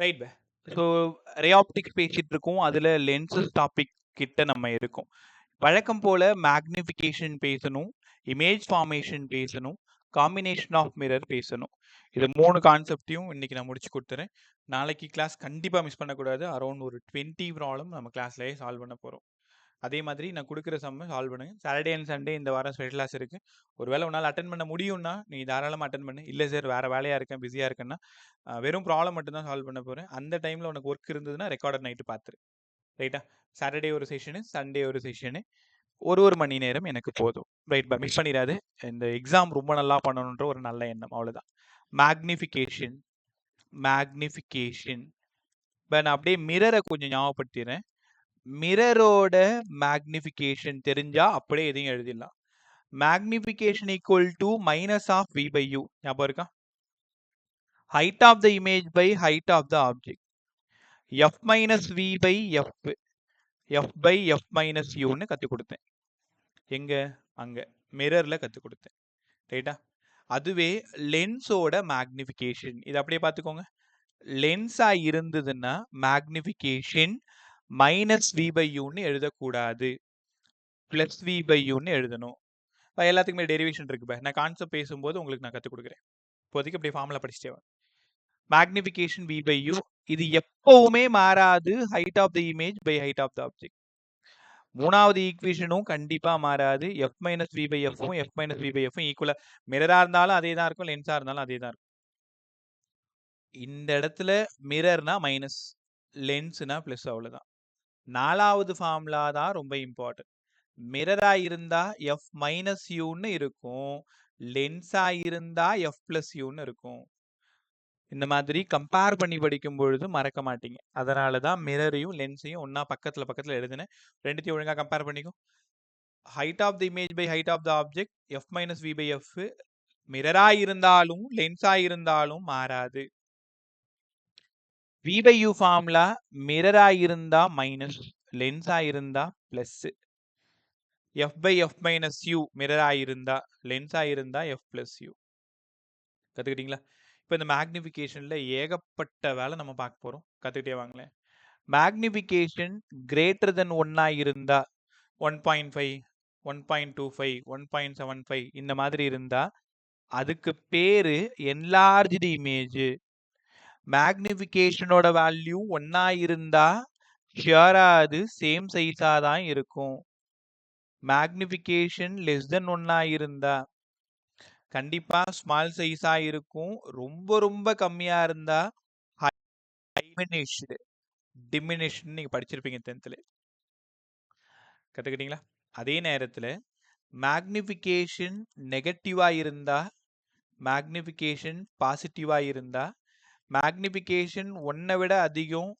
Right பே. So ரே optics பேசிட்டு இருக்கோம். அதில் லென்சஸ் டாபிக் கிட்ட நம்ம இருக்கோம். வழக்கம் போல மேக்னிஃபிகேஷன் பேசணும், இமேஜ் ஃபார்மேஷன் பேசணும், காம்பினேஷன் ஆஃப் மிரர் பேசணும். இது 3 கான்செப்டையும் இன்னைக்கு நான் முடிச்சு கொடுத்துறேன். நாளைக்கு கிளாஸ் கண்டிப்பாக மிஸ் பண்ணக்கூடாது. அரௌண்ட் ஒரு 20 ப்ராப்ளம் நம்ம கிளாஸ்லேயே சால்வ் பண்ண போகிறோம். அதே மாதிரி நான் கொடுக்குற சம்ம சால்வ் பண்ணுங்க. சாட்டர்டே அண்ட் சண்டே இந்த வாரம் ஸ்பெஷல் கிளாஸ் இருக்குது. ஒருவேளை உன்னால் அட்டன் பண்ண முடியும்னா நீ தாராளமாக அட்டன் பண்ணு. இல்லை சார் வேறு வேலையாக இருக்கேன், பிஸியாக இருக்கேன்னா வெறும் ப்ராப்ளம் மட்டும் தான் சால்வ் பண்ண போகிறேன். அந்த டைமில் உனக்கு ஒர்க் இருந்ததுன்னா ரெக்கார்டட் நைட்டு பார்த்துரு. ரைட்டா? சாட்டர்டே ஒரு செஷனு, சண்டே ஒரு செஷனு, ஒரு மணி நேரம் எனக்கு போதும். ரைட் பா, மிஸ் பண்ணிடாது. இந்த எக்ஸாம் ரொம்ப நல்லா பண்ணணுன்ற ஒரு நல்ல எண்ணம், அவ்வளோதான். மேக்னிஃபிகேஷன் மேக்னிஃபிகேஷன் இப்போ நான் அப்படியே மிரரை கொஞ்சம் ஞாபகப்படுத்திடுறேன். மிரரோட மேக்னிஃபிகேஷன் தெரிஞ்சா அப்படியே எதையும் எழுதிடலாம். Magnification equal to minus of v by u. ஞாபகம் இருக்கா? Height of the image by height of the object. F minus v by f, f by f minus யூன்னு கற்றுக் கொடுத்தேன். எங்க? அங்கே மிரரில் கற்றுக் கொடுத்தேன். ரைட்டா? அதுவே லென்ஸோட மேக்னிஃபிகேஷன் இது அப்படியே பார்த்துக்கோங்க. லென்ஸாக இருந்ததுன்னா மேக்னிஃபிகேஷன் மைனஸ் வி பை யூன்னு எழுதக்கூடாது, ப்ளஸ் வி பை யூன்னு எழுதணும். எல்லாத்துக்குமே டெரிவேஷன் இருக்கு. நான் கான்செப்ட் பேசும்போது உங்களுக்கு நான் கற்றுக் கொடுக்குறேன். இப்போதைக்கு அப்படியே ஃபார்முலா படிச்சுட்டே வா. மேக்னிஃபிகேஷன் வி பை யூ இது எப்பவுமே மாறாது. Height of the image by height of the object. மூணாவது ஈக்குவேஷனும் கண்டிப்பா மாறாது. எஃப் மைனஸ் வி பை எஃப்பும் எஃப் மைனஸ் வி பை எஃப்பும் ஈக்குவலா, மிரரா இருந்தாலும் அதே தான் இருக்கும், லென்ஸா இருந்தாலும் அதே தான் இருக்கும். இந்த இடத்துல மிரர்னா மைனஸ், லென்ஸ்னா பிளஸ், அவ்வளவுதான். நாலாவது ஃபார்முலா தான் ரொம்ப இம்பார்ட்டன்ட். மிரரா இருந்தா எஃப் மைனஸ் யூன்னு இருக்கும், லென்ஸா இருந்தா எஃப் பிளஸ் யூன்னு இருக்கும். இந்த மாதிரி கம்பேர் பண்ணி படிக்கும் பொழுது மறக்க மாட்டீங்க. அதனால தான் மிரரையும் லென்ஸையும் ஒன்னா பக்கத்துல எழுதுனேன். ரெண்டுத்தையும் ஒழுங்கா கம்பேர் பண்ணிக்கோ. Height of the image by height of the object f minus v by f மிரரா இருந்தாலும் லென்ஸா இருந்தாலும் மாறாது. வி பை யூ ஃபார்முலா மிரரா இருந்தா மைனஸ், லென்ஸா இருந்தா plus. F by f minus u மிரரா இருந்தா, லென்ஸா இருந்தா எஃப் பிளஸ் யூ. கத்துக்கிட்டீங்களா? இப்போ இந்த மேக்னிஃபிகேஷன்ல ஏகப்பட்ட வேலை நம்ம பார்க்க போறோம். கத்துக்கிட்டே வாங்களேன். மேக்னிஃபிகேஷன் கிரேட்டர் தென் 1 இருந்தா 1.5, 1.25, 1.75 இந்த மாதிரி இருந்தா அதுக்கு பேரு என்லார்ஜ்டு இமேஜ். மேக்னிஃபிகேஷனோட வேல்யூ 1 இருந்தா ஷியரா அது சேம் சைஸா தான் இருக்கும். மேக்னிஃபிகேஷன் லெஸ் தென் 1 இருந்தா கண்டிப்பா ஸ்மால் சைஸா இருக்கும். ரொம்ப ரொம்ப கம்மியா இருந்தா டிமினிஷ்டு நீங்க படிச்சிருப்பீங்க 10th. கத்துக்கிட்டீங்களா? அதே நேரத்துல மேக்னிஃபிகேஷன் நெகட்டிவா இருந்தா, மேக்னிஃபிகேஷன் பாசிட்டிவா இருந்தா, மேக்னிஃபிகேஷன் 1 விட அதிகம்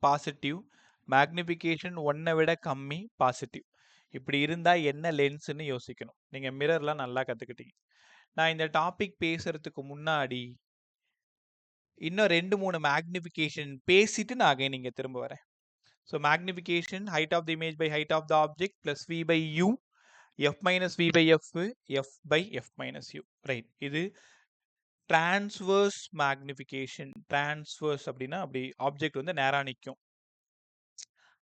பாசிட்டிவ், மேக்னிஃபிகேஷன் 1 விட கம்மி பாசிட்டிவ். இப்படி இருந்தா என்ன லென்ஸ்னு யோசிக்கணும். நீங்க மிரர்லாம் நல்லா கத்துக்கிட்டீங்க. நான் இந்த டாபிக் பேசுறதுக்கு முன்னாடி இன்னும் 2-3 மேக்னிஃபிகேஷன் பேசிட்டு நான் அகைன் இங்க திரும்ப வரேன். So magnification height of the image by height of the object plus v by u, f minus v by f, f by f minus u. Right. இது டிரான்ஸ்வர்ஸ் மேக்னிஃபிகேஷன். டிரான்ஸ்வர்ஸ் அப்படின்னா அப்படி object வந்து நேரா நிற்கும்.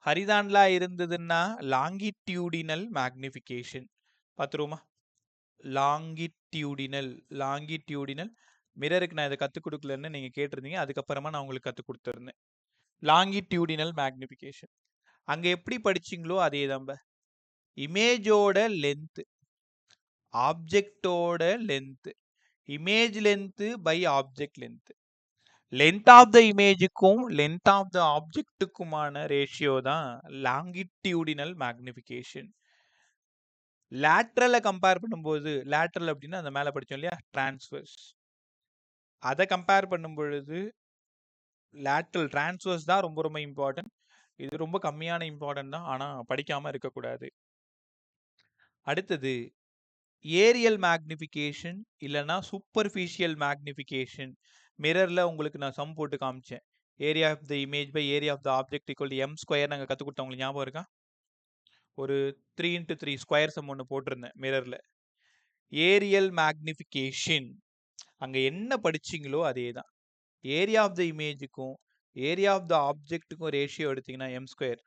ஹரிதான்லா இருந்ததுன்னா லாங்கிடியூடினல் மேக்னிஃபிகேஷன். பார்த்துருவோமா? Longitudinal, longitudinal. மிரருக்கு நான் இதை கற்றுக் கொடுக்கலன்னு நீங்கள் கேட்டிருந்தீங்க. அதுக்கப்புறமா நான் உங்களுக்கு கற்றுக் கொடுத்துருந்தேன். லாங்கிடியூடினல் மேக்னிஃபிகேஷன் அங்கே எப்படி படிச்சிங்களோ அதே தான். இமேஜோட லென்த், ஆப்ஜெக்டோட length, image length by object length. Length of the இமேஜுக்கும் லென்த் ஆஃப் த ஆப்ஜெக்டுக்குமான ரேஷியோ தான் லாங்கிடியூடினல் மேக்னிஃபிகேஷன். லேட்ரலை கம்பேர் பண்ணும்போது, லேட்ரல் அப்படின்னா அந்த மேலே படித்தோம் இல்லையா, டிரான்ஸ்வர்ஸ், அதை கம்பேர் பண்ணும் பொழுது லேட்ரல் டிரான்ஸ்வர்ஸ் தான் ரொம்ப ரொம்ப இம்பார்ட்டன்ட். இது ரொம்ப கம்மியான இம்பார்ட்டன்ட் தான், ஆனால் படிக்காமல் இருக்கக்கூடாது. அடுத்தது ஏரியல் மேக்னிஃபிகேஷன் இல்லைன்னா சூப்பர்ஃபிஷியல் மேக்னிஃபிகேஷன். மிரரில் உங்களுக்கு நான் சம் போட்டு காமிச்சேன். Area of the image by area of the object equal to m square நாங்கள் கற்றுக் கொடுத்தோம். உங்களுக்கு ஞாபகம் இருக்கா? ஒரு 3x3 ஸ்கொயர் சம் ஒன்று போட்டிருந்தேன் மிரரில். ஏரியல் மேக்னிஃபிகேஷன் அங்கே என்ன படிச்சிங்களோ அதே தான். ஏரியா ஆஃப் த இமேஜுக்கும் ஏரியா ஆஃப் த ஆப்ஜெக்ட்டுக்கும் ரேஷியோ எடுத்தீங்கன்னா எம் ஸ்கொயர்.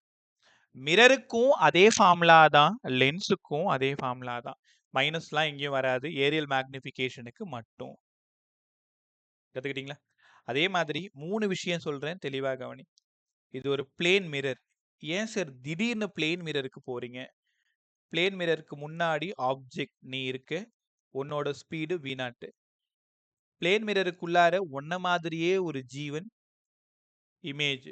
மிரருக்கும் அதே ஃபார்முலா தான், லென்ஸுக்கும் அதே ஃபார்முலா தான். மைனஸ்லாம் எங்கேயும் வராது, ஏரியல் மேக்னிஃபிகேஷனுக்கு மட்டும். கத்துக்கிட்டீங்களா? அதே மாதிரி 3 விஷயம் சொல்றேன், தெளிவா கவனி. இது ஒரு பிளேன் மிரர். ஏன் சார் திடீர்னு பிளேன் மிரருக்கு போறீங்க? பிளேன் மிரருக்கு முன்னாடி ஆப்ஜெக்ட் நீ இருக்க, உன்னோட ஸ்பீடு v0. பிளேன் மிரருக்குள்ளார உன்ன மாதிரியே ஒரு ஜீவன், இமேஜ்.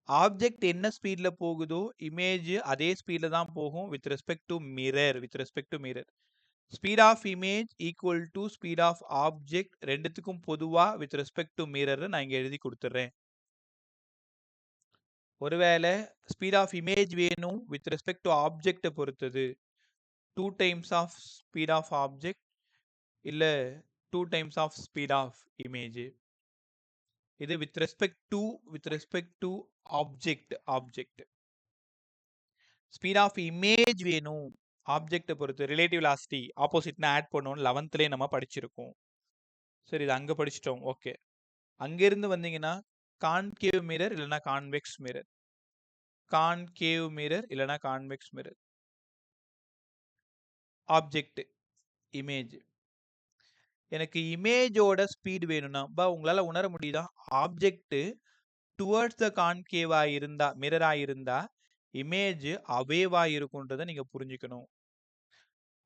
ஆப்ஜெக்ட் என்ன ஸ்பீட்ல போகுதோ இமேஜ் அதே ஸ்பீட்ல தான் போகும் with respect to mirror. Speed of image equal to speed of object, ரெண்டுத்துக்கும் பொதுவா வித் ரெஸ்பெக்ட் டு மிரர் நான் இங்க எழுதி கொடுத்துறேன். ஒருவேளை ஸ்பீட் ஆஃப் இமேஜ் வேணும் வித் ரெஸ்பெக்ட் டு ஆப்ஜெக்டை பொறுத்தது. 2 times of speed of object இல்ல 2 times of speed of image. இது with respect to object. Speed of image வேணும் ஆப்ஜெக்டை பொறுத்து ரிலேட்டிவ் வெலாசிட்டி ஆப்போசிட்னா ஆட் பண்ணணும் 11th நம்ம படிச்சிருக்கோம். சரி, இது அங்க படிச்சிட்டோம். ஓகே, அங்கிருந்து வந்தீங்கன்னா கான்கேவ் மிரர் இல்லைன்னா கான்வெக்ஸ் மிரர். கான்கேவ் மிரர் இல்லைன்னா கான்வெக்ஸ் மிரர். Object image. எனக்கு இமேஜோட ஸ்பீடு வேணும்னா உங்களால உணர முடியுதா? ஆப்ஜெக்ட் டுவர்ட்ஸ் த கான்கேவா இருந்தா, மிரரா இருந்தா இமேஜ் அவேவா இருக்கும்ன்றதை நீங்க புரிஞ்சுக்கணும்.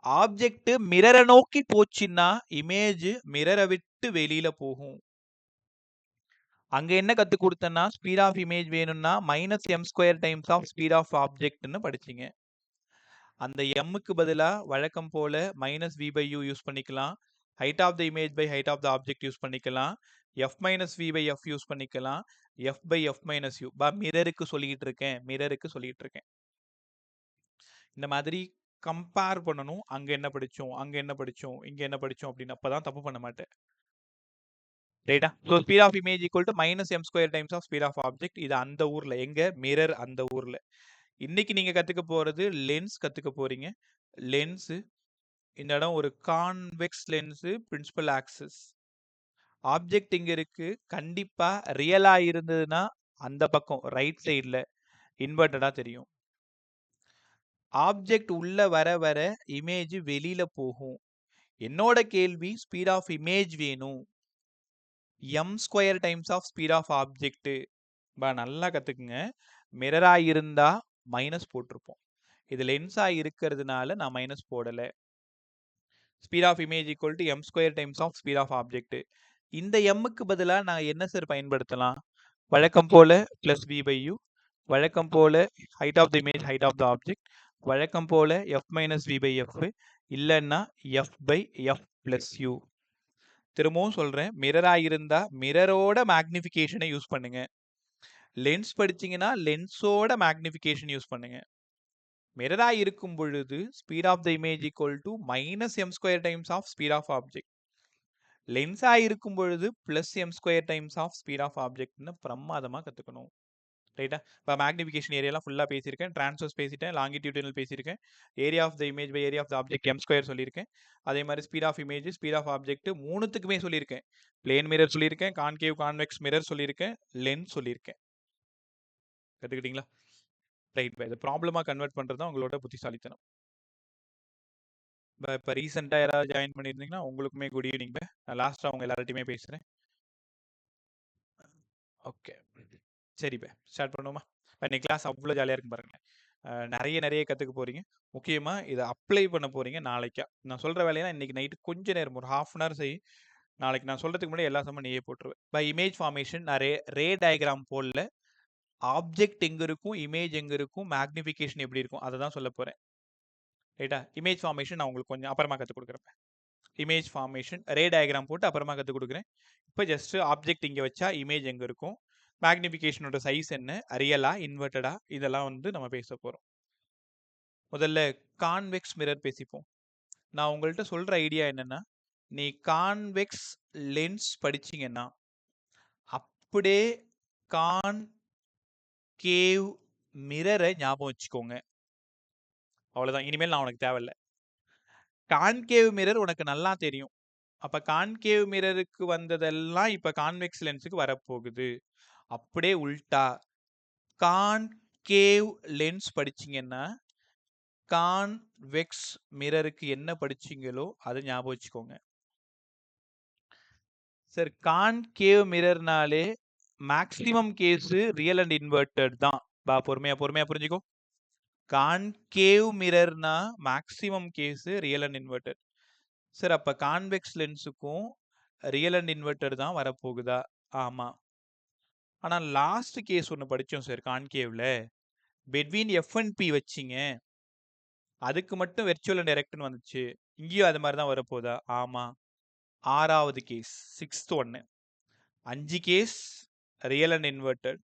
ஆப்ஜெக்ட் மிரரை நோக்கி போச்சுன்னா இமேஜ் மிரரை விட்டு வெளியில போகும். அங்க என்ன கத்து கொடுத்தேன்னா ஸ்பீட் ஆஃப் இமேஜ் வேணும்னா -m² times of speed of ஆப்ஜெக்ட்னு படிச்சீங்க. அந்த mக்கு பதிலா வழக்கம் போல -v/u யூஸ் பண்ணிக்கலாம். Height of the image by height of the object use பண்ணிக்கலாம். f - v/f யூஸ் பண்ணிக்கலாம். f/f - u. மிரருக்கு சொல்லிட்டு இருக்கேன். இந்த மாதிரி கம்பேர் பண்ணணும். அங்க என்ன படிச்சோம், இங்க என்ன படிச்சோம் அப்படின்னு. அப்பதான் தப்பு பண்ண மாட்டேன். ரைட்டா? So speed of image equal to -m² times of speed of object. இது அந்த ஊர்ல, எங்க மிரர் அந்த ஊர்ல. இன்னைக்கு நீங்க கத்துக்க போறது லென்ஸ் கத்துக்க போறீங்க. லென்ஸ் இந்த இடம் ஒரு convex lens, principal axis. Object இங்க இருக்கு. கண்டிப்பா ரியலா இருந்ததுன்னா அந்த பக்கம் ரைட் சைடுல இன்வெர்டடா தெரியும். ஆப்ஜெக்ட் உள்ள வர வர இமேஜ் வெளியில போகும். என்னோட கேள்வி ஸ்பீட் ஆஃப் இமேஜ் வேணும், m² times of speed of object. நல்லா கத்துக்குங்க. மிரரா இருந்தா மைனஸ் போட்டிருப்போம். இது லென்ஸா இருக்கிறதுனால நான் மைனஸ் போடல. Speed of image equal to m² times of speed of object. இந்த mக்கு பதிலா நான் என்ன சார் பயன்படுத்தலாம்? வழக்கம் போல +v/u, வழக்கம் போல height of the image, height of the object, வழக்கம் போல f - v/f, இல்லைன்னா f/f+u. திரும்பவும் சொல்றேன், மிரரா இருந்தா மிரரோட மேக்னிஃபிகேஷனை யூஸ் பண்ணுங்க. லென்ஸ் படிச்சீங்கன்னா லென்ஸோட மேக்னிஃபிகேஷன் யூஸ் பண்ணுங்க. மிரரா இருக்கும் பொழுது speed of the image equal to -m² times of speed of object. லென்ஸா இருக்கும் பொழுது +m² times of speed of ஆப்ஜெக்ட்னு பிரமாதமா கத்துக்கணும். ரைட்டா? இப்போ மேக்னிஃபிகேஷன் ஏரியாலாம் ஃபுல்லா பேசியிருக்கேன். டிரான்ஸ்வர்ஸ் பேசிட்டேன், லாங்கிடியூடினல் பேசியிருக்கேன், area of the image by area of the object m² சொல்லியிருக்கேன். அதே மாதிரி speed of image, speed of object மூணுத்துக்குமே சொல்லியிருக்கேன். பிளேன் மிரர் சொல்லியிருக்கேன், கான்கேவ் கான்வெக்ஸ் மிரர் சொல்லியிருக்கேன், லென்ஸ் சொல்லியிருக்கேன். கத்துக்கிட்டீங்களா? ரைட். இதை ப்ராப்ளமா கன்வெர்ட் பண்றது தான் உங்களோட புத்திசாலித்தனம். இப்போ ரீசெண்டாக யாராவது ஜாயின் பண்ணியிருந்தீங்கன்னா உங்களுக்குமே குட் ஈவினிங். நான் லாஸ்ட்டாக அவங்க எல்லார்ட்டையுமே பேசுகிறேன். ஓகே, சரி ஸ்டார்ட் பண்ணுவோமா? இன்னைக்கு கிளாஸ் அவ்வளோ ஜாலியாக இருக்கும் பாருங்க. நிறைய கற்றுக்க போகிறீங்க. முக்கியமாக இதை அப்ளை பண்ண போகிறீங்க நாளைக்கா. நான் சொல்கிற வேலையெல்லாம் இன்னைக்கு நைட்டு கொஞ்ச நேரம், ஒரு ½ hour செய். நாளைக்கு நான் சொல்கிறதுக்கு முன்னாடி எல்லா சம்ம நீயே போட்டுருவேன். பை இமேஜ் ஃபார்மேஷன் நான் ரே டயக்ராம் போடல. ஆப்ஜெக்ட் எங்கே இருக்கும், இமேஜ் எங்கே இருக்கும், மேக்னிஃபிகேஷன் எப்படி இருக்கும், அதை தான் சொல்ல போகிறேன். ரைட்டா? இமேஜ் ஃபார்மேஷன் நான் உங்களுக்கு கொஞ்சம் அப்புறமா கற்றுக் கொடுக்குறேன். இமேஜ் ஃபார்மேஷன் ரே டயக்ராம் போட்டு அப்புறமா கற்றுக் கொடுக்குறேன். இப்போ ஜஸ்ட் ஆப்ஜெக்ட் இங்கே வச்சா இமேஜ் எங்கே இருக்கும், மேக்னிஃபிகேஷனோட சைஸ் என்ன, ரியலா இன்வெர்டடா, இதெல்லாம் நம்ம பேச போகிறோம். முதல்ல கான்வெக்ஸ் மிரர் பேசிப்போம். நான் உங்கள்கிட்ட சொல்கிற ஐடியா என்னென்னா, நீ கான்வெக்ஸ் லென்ஸ் படிச்சிங்கன்னா அப்படியே கான்கேவ் மிரரை ஞாபகம் வச்சுக்கோங்க. அவ்வளோதான். இனிமேல் நான் உனக்கு தேவையில்லை. கான்கேவ் மிரர் உனக்கு நல்லா தெரியும். அப்போ கான்கேவ் மிரருக்கு வந்ததெல்லாம் இப்போ கான்வெக்ஸ் லென்ஸுக்கு வரப்போகுது. அப்படியே உல்டா கான்கேவ் லென்ஸ் படிச்சீங்கன்னா கான்வெக்ஸ் மிரருக்கு என்ன படிச்சீங்களோ அதை ஞாபகம் வச்சுக்கோங்க. சார் கான்கேவ் மிரர்னாலே maximum case real and inverted தான். பொறுமையா புரிஞ்சுக்கோ. கான்கேவ் மிரர்னா maximum case real and inverted. Sir அப்ப கான்வெக்ஸ் லென்ஸுக்கும் ரியல் அண்ட் இன்வெர்டட் தான் வரப்போகுதா? ஆமா. ஆனா லாஸ்ட் கேஸ் ஒன்று படிச்சோம் சார் கான்கேவ்ல. பெட்வீன் எஃப் அண்ட் பி வச்சிங்க, அதுக்கு மட்டும் வெர்ச்சுவல் அண்ட் டைரக்ட்னு வந்துச்சு. இங்கேயும் அது மாதிரி தான் வரப்போதா? ஆமா. 6வது கேஸ் 6th ஒன்று. 5 கேஸ் ரியல் அண்ட் இன்வெர்டட்.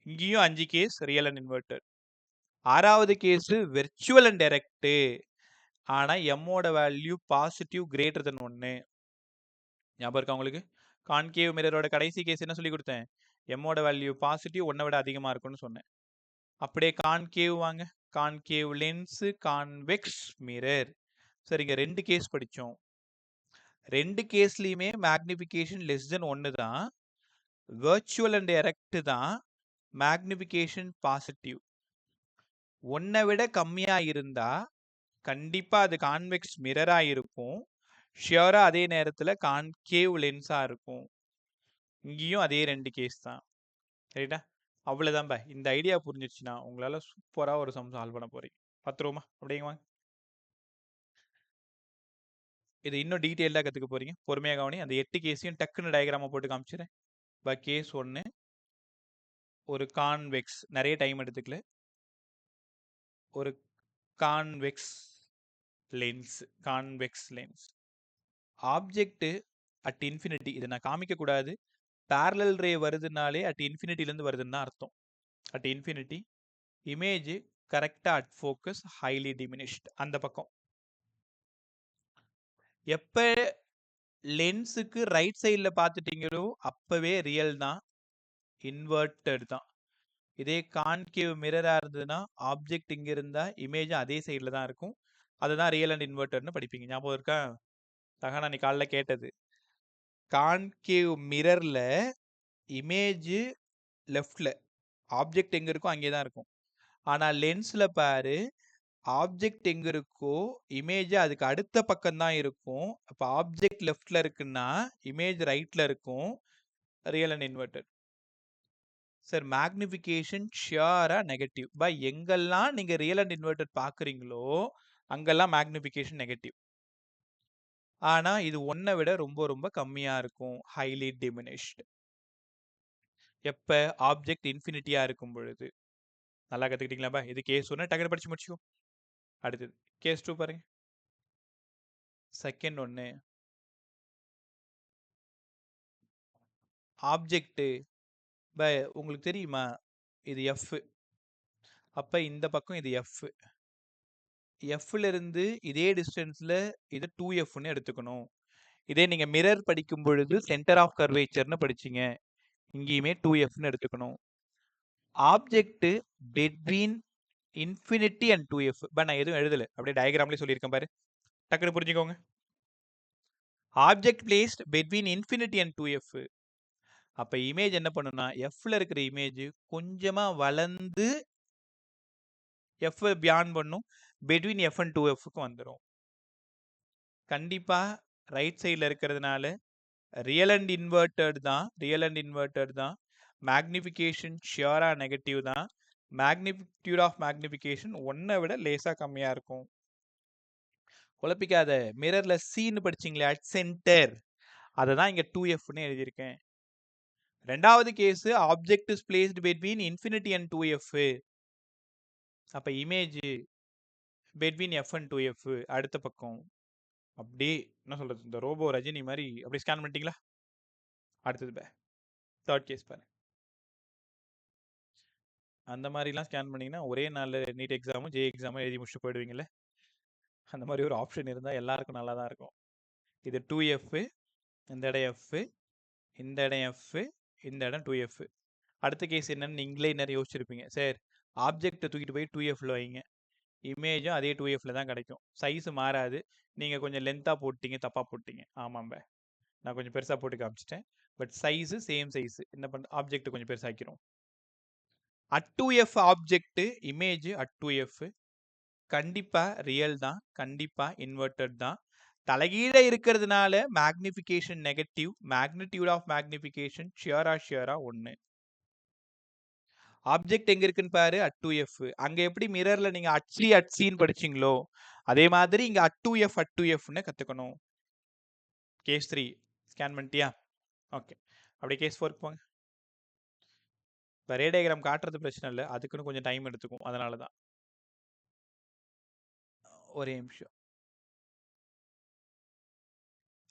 இங்கேயும் 5 கேஸ் ரியல் அண்ட் இன்வெர்டட். 6வது கேஸ் வெர்ச்சுவல் அண்ட் டைரக்ட். ஆனா எம்மோட வேல்யூ பாசிட்டிவ் கிரேட்டர் தென் 1. ஞாபகம் இருக்கா உங்களுக்கு? கான்கேவ் மிரரோட கடைசி கேஸ் என்ன சொல்லி கொடுத்தேன்? எம்மோட வேல்யூ பாசிட்டிவ் 1 விட அதிகமா இருக்கும்னு சொன்னேன். அப்படியே கான்கேவ் வாங்க. Concave lens, convex mirror. சரி, இங்க 2 கேஸ் படிச்சோம். 2 கேஸ்லயுமே மேக்னிஃபிகேஷன் லெஸ் தென் 1 தான். வெர்ச்சுவல் அண்ட் டைரக்ட் தான். Magnification positive. 1 விட கம்மியா இருந்தா கண்டிப்பா அது கான்வெக்ஸ் மிரரா இருக்கும். ஷியரா அதே நேரத்துல கான்கேவ் லென்ஸா இருக்கும். இங்கேயும் அதே 2 கேஸ் தான். ரைட்டா? அவ்வளவுதான் பா. இந்த ஐடியா புரிஞ்சிச்சுன்னா உங்களால சூப்பரா ஒரு சம் சால்வ் பண்ண போறீங்க. பத்துருமா? அப்படிங்க. இது இன்னும் டீட்டெயில்டா கத்துக்க போறீங்க. பொறுமையா கவனி. அந்த 8 கேஸையும் டக்குன்னு டயக்ராம போட்டு காமிச்சிடுறேன். கேஸ் 1 ஒரு கான்வெக்ஸ், நிறைய டைம் எடுத்துக்கல, ஒரு convex lens object at infinity. இதை நான் காமிக்க கூடாது. parallel ரே வருதுனாலே அட் இன்ஃபினிட்டில இருந்து வருதுன்னு தான் அர்த்தம். அட் இன்ஃபினிட்டி இமேஜ் கரெக்டா அட் ஃபோக்கஸ் ஹைலி டிமினிஷ்ட். அந்த பக்கம் எப்ப லென்ஸுக்கு ரைட் சைடில் பார்த்துட்டீங்களோ அப்பவே ரியல் தான், இன்வெர்டட் தான். இதே கான்கேவ் மிரரா இருந்ததுன்னா ஆப்ஜெக்ட் இங்க இருந்தா இமேஜ் அதே சைடில் தான் இருக்கும். அதுதான் ரியல் அண்ட் இன்வெர்டட்னு படிப்பீங்க. ஞாபகம் இருக்கா? தகனா நீ காலைல கேட்டது. கான்கேவ் மிரர்ல இமேஜ் லெஃப்ட்ல, ஆப்ஜெக்ட் எங்க இருக்கோ அங்கே தான் இருக்கும். ஆனா லென்ஸ்ல பாரு, ஆப்ஜெக்ட் எங்க இருக்கோ இமேஜ் அதுக்கு அடுத்த பக்கம் தான் இருக்கும். அப்ப ஆப்ஜெக்ட் லெஃப்ட்ல இருக்குன்னா இமேஜ் ரைட்ல இருக்கும். Real and inverted. Sir magnification ஷியரா நெகட்டிவ். எங்கெல்லாம் நீங்க ரியல் அண்ட் இன்வெர்டட் பாக்குறீங்களோ அங்கெல்லாம் மேக்னிஃபிகேஷன் நெகட்டிவ். ஆனா இது 1 விட ரொம்ப ரொம்ப கம்மியா இருக்கும், ஹைலி டிமினிஷ்ட். எப்ப ஆப்ஜெக்ட் இன்ஃபினிட்டியா இருக்கும் பொழுது. நல்லா கத்துக்கிட்டீங்களா? இது கேஸ் 1 டக்குனு படிச்சு முடிச்சுக்கோ. அடுத்தது கேஸ் 2 பாருங்க. செகண்ட் 1 ஆப்ஜெக்ட் உங்களுக்கு தெரியுமா? இது எஃப். அப்ப இந்த பக்கம் இது எஃப். எஃப்ல இருந்து இதே டிஸ்டன்ஸ்ல இது 2Fன்னு எடுத்துக்கணும். இதே நீங்க மிரர் படிக்கும் பொழுது சென்டர் ஆஃப் கர்வேச்சர்னு படிச்சீங்க. இங்கேயுமே 2Fன்னு எடுத்துக்கணும். Object between infinity and 2F. நான் எதுவும் எழுதல, அப்படியே டயக்ராம்லயே சொல்லியிருக்கேன் பாரு. டக்குனு புரிஞ்சுக்கோங்க. Object placed between infinity and 2F. அப்ப இமேஜ் என்ன பண்ணுனா எஃப்ல இருக்கிற இமேஜ் கொஞ்சமா வளர்ந்து எஃப் பியாண்ட் பண்ணும், between F and 2Fக்கு வந்துடும். கண்டிப்பா ரைட் சைடில் இருக்கிறதுனால ரியல் அண்ட் இன்வெர்டட் தான். மேக்னிஃபிகேஷன் ஷியரா நெகட்டிவ் தான். மேக்னிடியூட் ஆஃப் மேக்னிஃபிகேஷன் 1 விட லேசா கம்மியா இருக்கும். குழப்பிக்காத. மிரர்ல சீன்னு படிச்சீங்களே அட் சென்டர், அதை தான் இங்க 2Fன்னு எழுதியிருக்கேன். ரெண்டாவது case object is placed between infinity and 2F. அப்ப image between F and 2F அடுத்த பக்கம். அப்படியே என்ன சொல்றது, இந்த ரோபோ ரஜினி மாதிரி அப்படியே ஸ்கேன் பண்ணிட்டீங்களா? அடுத்தது தேர்ட் கேஸ் பாரு. அந்த மாதிரிலாம் ஸ்கேன் பண்ணீங்கன்னா ஒரே நாளில் நீட் எக்ஸாமும் ஜே எக்ஸாமும் எழுதி முடிச்சுட்டு போயிடுவீங்கல்ல. அந்த மாதிரி ஒரு ஆப்ஷன் இருந்தால் எல்லாருக்கும் நல்லா தான் இருக்கும். இது 2F, இந்த இடம் F, இந்த இடம் F, இந்த இடம் 2F. அடுத்த கேஸ் என்னன்னு நீங்களே நிறைய யோசிச்சிருப்பீங்க. சார் ஆப்ஜெக்டை தூக்கிட்டு போய் 2Fல வைங்க, இமேஜும் அதே 2Fல தான் கிடைக்கும், சைஸ் மாறாது. நீங்கள் கொஞ்சம் லென்த்தாக போட்டீங்க, தப்பாக போட்டீங்க. ஆமாம்ப, நான் கொஞ்சம் பெருசாக போட்டு காமிச்சிட்டேன். But size same size. என்ன பண்ண ஆப்ஜெக்ட் கொஞ்சம் பெருசாக்கிறோம். At two f object image at two f கண்டிப்பா ரியல் தான், கண்டிப்பா இன்வெர்டட் தான். தலைகீழ இருக்கிறதுனால magnification negative, magnitude of magnification ஷியரா 1. ஆப்ஜெக்ட் எங்க இருக்குன்னு பாரு, அட் டு எஃப். அங்க எப்படி மிரர்ல நீங்க அட் சின்னு படிச்சீங்களோ அதே மாதிரி இங்க அட் டு எஃப்னு கத்துக்கணும். கேஸ் 3 ஸ்கேன் பண்ணிட்டியா? ஓகே. அப்படியே கேஸ் 4 போங்க. இப்போ ரே டயக்ராம் காட்டுறது பிரச்சனை இல்லை, அதுக்குன்னு கொஞ்சம் டைம் எடுத்துக்கும், அதனால தான். ஒரே நிமிஷம்.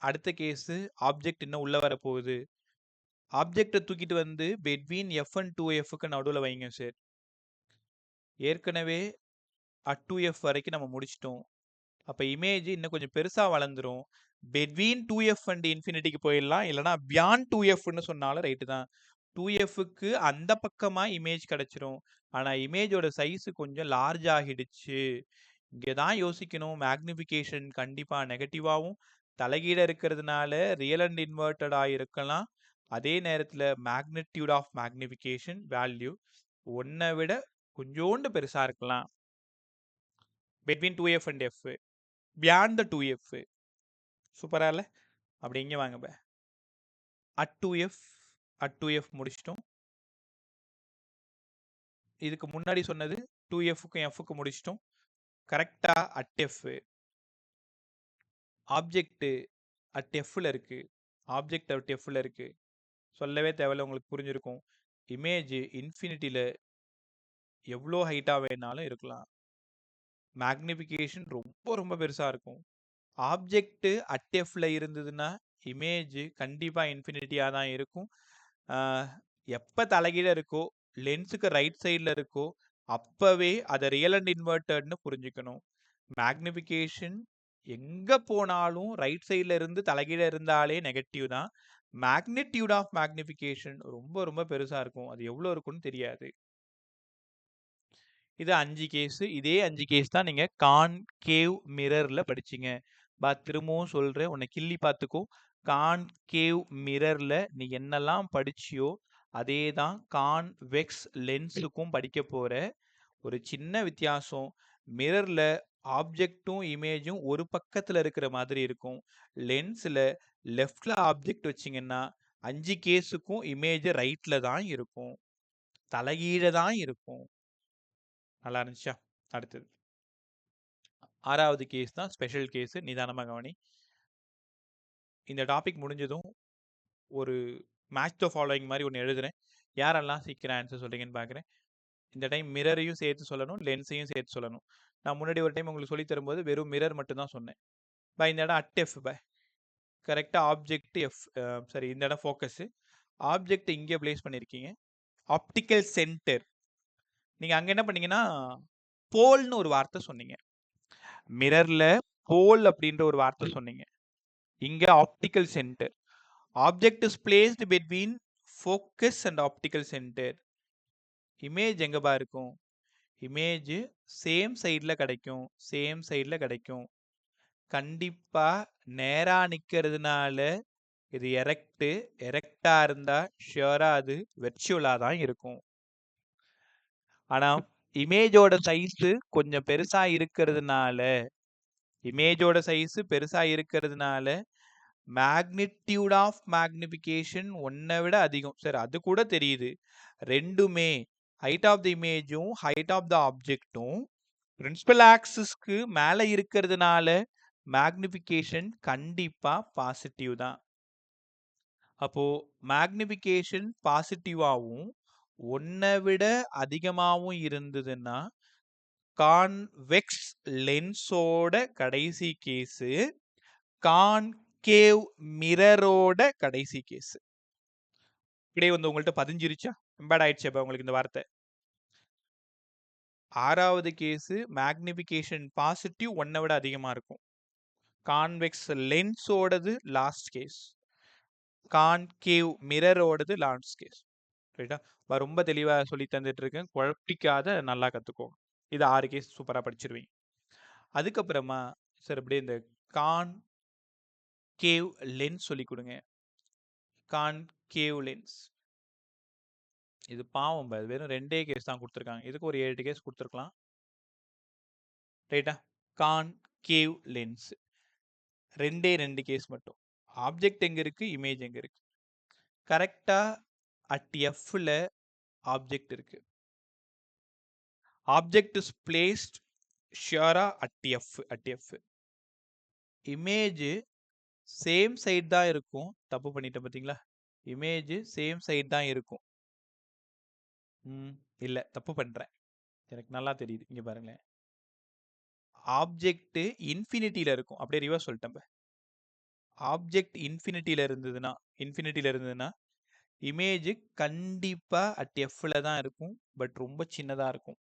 அடுத்த கேஸ் ஆப்ஜெக்ட் இன்னும் உள்ள வர போகுது. ஆப்ஜெக்டை தூக்கிட்டு வந்து பெட்வீன் எஃப் அண்ட் 2Fக்கு நடுவில் வைங்க சார். ஏற்கனவே அட் 2F வரைக்கும் நம்ம முடிச்சிட்டோம். அப்போ இமேஜ் இன்னும் கொஞ்சம் பெருசாக வளர்ந்துரும். பெட்வீன் 2F அண்ட் இன்ஃபினிட்டிக்கு போயிடலாம், இல்லைனா பியாண்ட் 2Fன்னு சொன்னாலும் ரைட்டு தான். 2Fக்கு அந்த பக்கமாக இமேஜ் கிடச்சிரும். ஆனால் இமேஜோட சைஸ் கொஞ்சம் லார்ஜ் ஆகிடுச்சு. இங்கே தான் யோசிக்கணும். மேக்னிஃபிகேஷன் கண்டிப்பாக நெகட்டிவாகவும் தலைகீழ இருக்கிறதுனால ரியல் அண்ட் இன்வெர்டடாக இருக்கலாம். அதே நேரத்தில் மேக்னிடியூட் ஆஃப் மேக்னிஃபிகேஷன் வேல்யூ 1 விட கொஞ்சோண்டு பெருசாக இருக்கலாம். Between 2F and F, beyond the 2F. சூப்பரா இல்லை? அப்படி இங்கே வாங்க பே. அட் 2F முடிச்சிட்டோம். இதுக்கு முன்னாடி சொன்னது 2Fக்கும் Fக்கும் முடிச்சிட்டோம். கரெக்டாக அட் F. ஆப்ஜெக்ட் அட் எஃப்ல இருக்கு. ஆப்ஜெக்ட் அட் எஃப்ல இருக்கு. சொல்லவே தேவையில்ல, உங்களுக்கு புரிஞ்சிருக்கும். இமேஜ் இன்ஃபினிட்டியில் எவ்வளோ ஹைட்டாக வேணாலும் இருக்கலாம். மேக்னிஃபிகேஷன் ரொம்ப ரொம்ப பெருசாக இருக்கும். ஆப்ஜெக்ட் அட் எஃப்ல இருந்ததுன்னா இமேஜ் கண்டிப்பாக இன்ஃபினிட்டியாக தான் இருக்கும். எப்போ தலைகீழ இருக்கோ, லென்ஸுக்கு ரைட் சைடில் இருக்கோ, அப்போவே அதை ரியல் அண்ட் இன்வெர்டட்னு புரிஞ்சுக்கணும். மேக்னிஃபிகேஷன் எங்கே போனாலும் ரைட் சைடில் இருந்து தலைகீழ இருந்தாலே நெகட்டிவ் தான். மேக்னிடியூட் ஆஃப் மேக்னிஃபிகேஷன் ரொம்ப ரொம்ப பெருசாக இருக்கும். அது எவ்வளோ இருக்குன்னு தெரியாது. இது 5 கேஸ். இதே 5 கேஸ் தான் நீங்கள் கான்கேவ் மிரரில் படிச்சிங்க. திரும்பவும் சொல்கிறேன், உன்னை கிள்ளி பார்த்துக்கோ. கான்கேவ் மிரரில் நீ என்னெல்லாம் படிச்சியோ அதே தான் கான்வெக்ஸ் லென்ஸுக்கும் படிக்க போகிற. ஒரு சின்ன வித்தியாசம், மிரரில் ஆப்ஜெக்டும் இமேஜும் ஒரு பக்கத்தில் இருக்கிற மாதிரி இருக்கும். லென்ஸில் லெஃப்டில் ஆப்ஜெக்ட் வச்சிங்கன்னா 5 கேஸுக்கும் இமேஜ் ரைட்டில் தான் இருக்கும், தலைகீழ தான் இருக்கும். நல்லா இருந்துச்சா? அடுத்தது 6வது கேஸ் தான் ஸ்பெஷல் கேஸ். நிதானமாக கவனி. இந்த டாபிக் முடிஞ்சதும் ஒரு மேட்ச் த ஃபாலோயிங் மாதிரி ஒன்று எழுதுறேன். யாரெல்லாம் சீக்கிரம் ஆன்சர் சொல்றீங்கன்னு பார்க்குறேன். இந்த டைம் மிரரையும் சேர்த்து சொல்லணும், லென்ஸையும் சேர்த்து சொல்லணும். நான் முன்னாடி ஒரு டைம் உங்களுக்கு சொல்லி தரும்போது வெறும் மிரர் மட்டும் தான் சொன்னேன். இந்த இடம் அட் எஃப் கரெக்டாக ஆப்ஜெக்ட் எஃப், சரி இந்த இடம் ஃபோக்கஸு. ஆப்ஜெக்ட் இங்கே பிளேஸ் பண்ணியிருக்கீங்க. ஆப்டிக்கல் சென்டர், நீங்கள் அங்கே என்ன பண்ணீங்கன்னா போல்னு ஒரு வார்த்தை சொன்னீங்க. மிரரில் போல் அப்படின்ற ஒரு வார்த்தை சொன்னீங்க. இங்கே optical centre. Object is placed between focus and optical centre. Image எங்கேப்பா இருக்கும்? இமேஜ் சேம் சைடில் கிடைக்கும், சேம் சைடில் கிடைக்கும். கண்டிப்பாக நேராக நிற்கிறதுனால இது எரெக்டாக இருந்தால் ஷியராக அது வெர்ச்சுவலாக தான் இருக்கும். ஆனால் இமேஜோட சைஸு கொஞ்சம் பெருசாக இருக்கிறதுனால மேக்னிடியூட் ஆஃப் மேக்னிஃபிகேஷன் 1 விட அதிகம். சரி, அது கூட தெரியுது. ரெண்டுமே ஹைட் ஆஃப் த இமேஜும் ஹைட் ஆஃப் த ஆப்ஜெக்டும் பிரின்சிபல் ஆக்சிஸ்க்கு மேலே இருக்கிறதுனால மேக்னிஃபிகேஷன் கண்டிப்பாக பாசிட்டிவ் தான். அப்போது மேக்னிஃபிகேஷன் பாசிட்டிவாகவும் 1 விட அதிகமாகவும் இருந்ததுன்னா கான்வெக்ஸ் லென்ஸோட கடைசி கேஸு, கான்கேவ் மிரரோட கடைசி கேஸ். இப்படியே வந்து உங்கள்கிட்ட பதிஞ்சிருச்சா? எம்பேட் ஆயிடுச்சு அப்போ உங்களுக்கு இந்த வார்த்தை. 6வது கேஸு மேக்னிஃபிகேஷன் பாசிட்டிவ் 1 விட அதிகமாக இருக்கும். கான்வெக்ஸ் லென்ஸோடது லாஸ்ட் கேஸ், கான்கேவ் மிரரோடது லாஸ்ட் கேஸ். ரைட்டா? ரொம்ப தெளிவாக சொல்லி தந்துட்டு இருக்கேன், குழப்பிக்காத, நல்லா கற்றுக்கோ. இது 6 கேஸ் சூப்பராக படிச்சிருவீங்க. அதுக்கப்புறமா சார் அப்படியே இந்த கான்கேவ் லென்ஸ் சொல்லி கொடுங்க. Concave lens. இது பாவம், வெறும் 2 கேஸ் தான் கொடுத்துருக்காங்க. இதுக்கு ஒரு 7 கேஸ் கொடுத்துருக்கலாம். ரைட்டா? கான்கேவ் லென்ஸ் 2 கேஸ் மட்டும். ஆப்ஜெக்ட் எங்க இருக்கு, இமேஜ் எங்க இருக்கு? கரெக்டா அட் எஃப்ல ஆப்ஜெக்ட் இருக்கு. ஆப்ஜெக்ட் இஸ் பிளேஸ்ட் ஷியரா at f. Image same side தான் இருக்கும். தப்பு பண்ணிட்டேன் பார்த்தீங்களா? இமேஜ் சேம் சைடு தான் இருக்கும். இல்ல, தப்பு பண்றேன். எனக்கு நல்லா தெரியுது. இங்க பாருங்களேன். ஆப்ஜெக்ட் இன்ஃபினிட்டில இருக்கும். அப்படியே ரிவர்ஸ் சொல்லிட்டேன். ஆப்ஜெக்ட் இன்ஃபினிட்டில இருந்ததுன்னா இமேஜ் கண்டிப்பா அட் எஃப்ல தான் இருக்கும். பட் ரொம்ப சின்னதா இருக்கும்.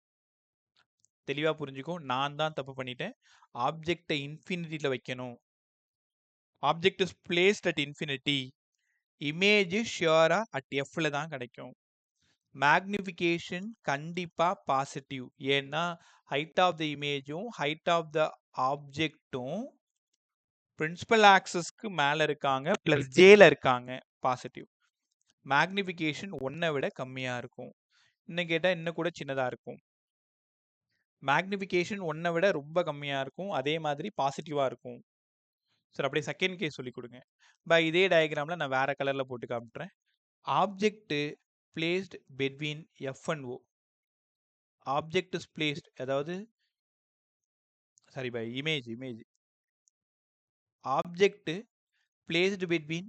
தெளிவா புரிஞ்சுக்கும். நான் தான் தப்பு பண்ணிட்டேன். ஆப்ஜெக்டை இன்ஃபினிட்டில வைக்கணும். Object is placed at infinity. Image ஷியரா அட் எஃப்ல தான் கிடைக்கும். மேக்னிஃபிகேஷன் கண்டிப்பா பாசிட்டிவ். ஏன்னா ஹைட் ஆஃப் த இமேஜும் ஹைட் ஆஃப் த ஆப்ஜெக்டும் பிரின்சிபல் ஆக்சஸ்க்கு மேல இருக்காங்க, பிளஸ் ஜேல இருக்காங்க. பாசிட்டிவ். மேக்னிஃபிகேஷன் 1 விட கம்மியா இருக்கும். இன்னும் கேட்டா இன்னும் கூட சின்னதா இருக்கும். மேக்னிஃபிகேஷன் 1 விட ரொம்ப கம்மியா இருக்கும். அதே மாதிரி பாசிட்டிவா இருக்கும். சார் அப்படியே செகண்ட் கேஸ் சொல்லி கொடுங்க. இதே டயக்ராம்ல நான் வேற கலர்ல போட்டு காமிட்டுறேன். Object placed between f and O. Object is placed, அதாவது sorry image object placed between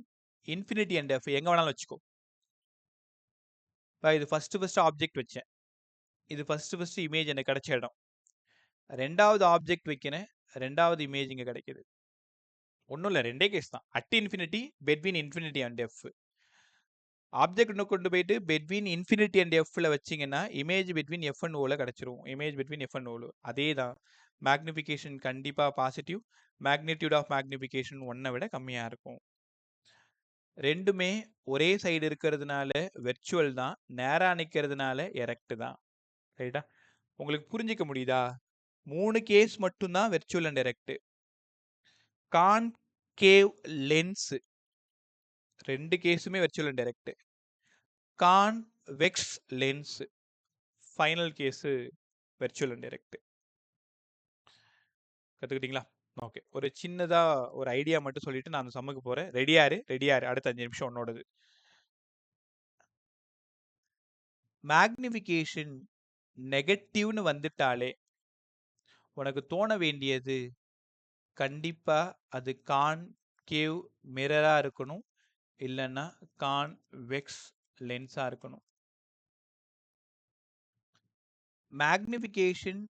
infinity and f. எங்க வேணாலும் வச்சுக்கோ. இது ஃபர்ஸ்ட் ஆப்ஜெக்ட் வச்சேன். இது ஃபர்ஸ்ட் இமேஜ் எனக்கு கிடைச்ச இடம். ரெண்டாவது ஆப்ஜெக்ட் வைக்கிறேன். ரெண்டாவது இமேஜ் இங்க கிடைக்குது. ஒன்றும் இல்லை, 2 கேஸ் தான். At infinity, between infinity and F. Object இன்னும் கொண்டு போயிட்டு between இன்ஃபினிட்டி அண்ட் எஃப்ல வச்சிங்கன்னா இமேஜ் between எஃப் அண்ட் ஓல கிடைச்சிரும். இமேஜ் between எஃப் அண்ட் ஓல. அதே தான். மேக்னிஃபிகேஷன் கண்டிப்பா பாசிட்டிவ். மேக்னிடியூட் ஆஃப் மேக்னிஃபிகேஷன் 1 விட கம்மியா இருக்கும். ரெண்டுமே ஒரே சைடு இருக்கிறதுனால வெர்ச்சுவல் தான். நேரா நிக்கிறதுனால எரெக்ட் தான். ரைட்டா? உங்களுக்கு புரிஞ்சிக்க முடியுதா? 3 கேஸ் மட்டும் தான் virtual and erect. Concave lens 2 கேஸுமே virtual and erect. Convex lens final case virtual and erect. கத்துக்கிட்டீங்களா? ஓகே. ஒரு சின்னதா ஒரு ஐடியா மட்டும் சொல்லிட்டு நான் அந்த சம்முக்கு போறேன். ரெடியா இரு. அடுத்த 5 நிமிஷம் உன்னோடது. மேக்னிஃபிகேஷன் நெகட்டிவ்னு வந்துட்டாலே உனக்கு தோண வேண்டியது கண்டிப்பா அது கான்கேவ் மிரரா இருக்கணும், இல்லைன்னா கான்வெக்ஸ் லென்ஸா இருக்கணும். மேக்னிஃபிகேஷன்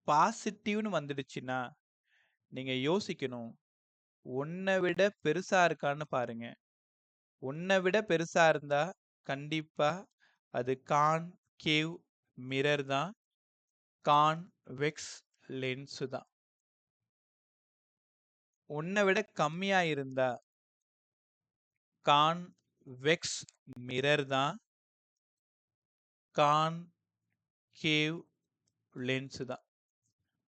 பாசிட்டிவ்னு வந்துடுச்சுன்னா நீங்க யோசிக்கணும், 1 விட பெருசா இருக்கான்னு பாருங்க. 1 விட பெருசா இருந்தா கண்டிப்பா அது கான்கேவ் மிரர் தான், கான்வெக்ஸ் லென்ஸ் தான். 1 விட கம்மியா இருந்தா கான்வெக்ஸ் மிரர் தான், கான்கேவ் லென்ஸ் தான்.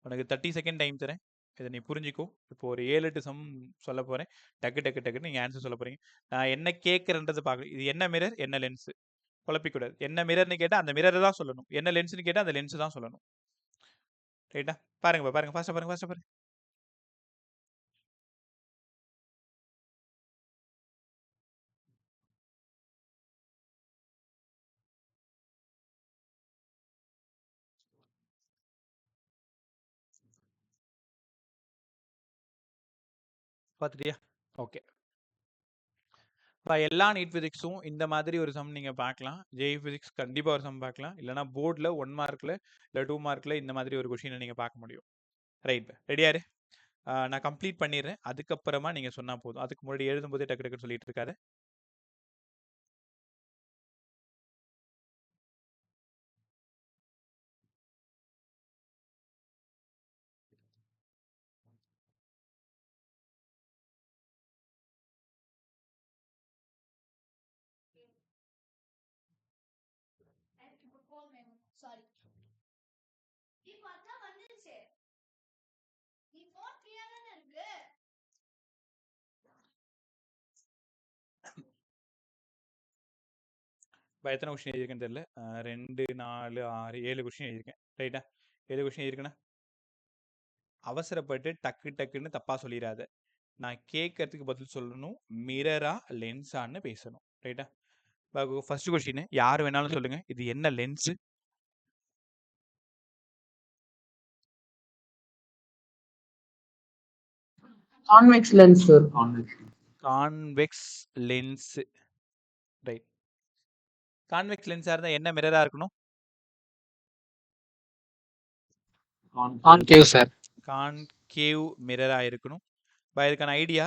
உனக்கு 30 செகண்ட் டைம் தரேன். இதை நீ புரிஞ்சுக்கோ. இப்போ ஒரு 7-8 சம் சொல்ல போறேன். டக்குன்னு நீங்க ஆன்சர் சொல்ல போறீங்க. நான் என்ன கேட்கறேன்றதை பார்க்க. இது என்ன மிரர், என்ன லென்ஸ் குழப்பிக்கூடாது. என்ன மிரர்னு கேட்டா அந்த மிரரை தான் சொல்லணும். என்ன லென்ஸ்னு கேட்டா அந்த லென்ஸ் தான் சொல்லணும். ரைட்டா? பாருங்க ஃபாஸ்டா பாருங்க. பார்த்துட்டியா? ஓகே. எல்லா நீட் பிசிக்ஸும் இந்த மாதிரி ஒரு சம் நீங்க பார்க்கலாம். ஜேஇ பிசிக்ஸ் கண்டிப்பா ஒரு சம் பார்க்கலாம். இல்லைன்னா போர்டில் 1 மார்க்ல இல்லை 2 மார்க்ல இந்த மாதிரி ஒரு கொஷினை நீங்க பார்க்க முடியும். ரைட், ரெடியா இரு. நான் கம்ப்ளீட் பண்ணிடுறேன். அதுக்கப்புறமா நீங்க சொன்னா போதும். அதுக்கு முன்னாடி எழுதும்போதே டக்கு சொல்லிட்டு இருக்காது. எத்தனை கொஸ்டின் எழுதியிருக்கேன்னு தெரியல. 2, 4, 6, 7 கொஸ்டின் எழுதியிருக்கேன். ரைட்டா? 7 கொஸ்டின் எழுதியிருக்கேன்னா அவசரப்பட்டு டக்குன்னு தப்பா சொல்லிடாத. நான் கேட்கறதுக்கு பதில் சொல்லணும். மிரரா லென்ஸான்னு பேசணும். ரைட்டா? ஃபர்ஸ்ட் கொஸ்டின் யார் வேணாலும் சொல்லுங்க. இது என்ன lens? Convex lens sir. Convex lens. Right. Convex லென்ஸா இருந்தா என்ன மிரரா இருக்கணும்? Concave sir. கான்கேவ் மிரரா இருக்கணும். இதுக்கான ஐடியா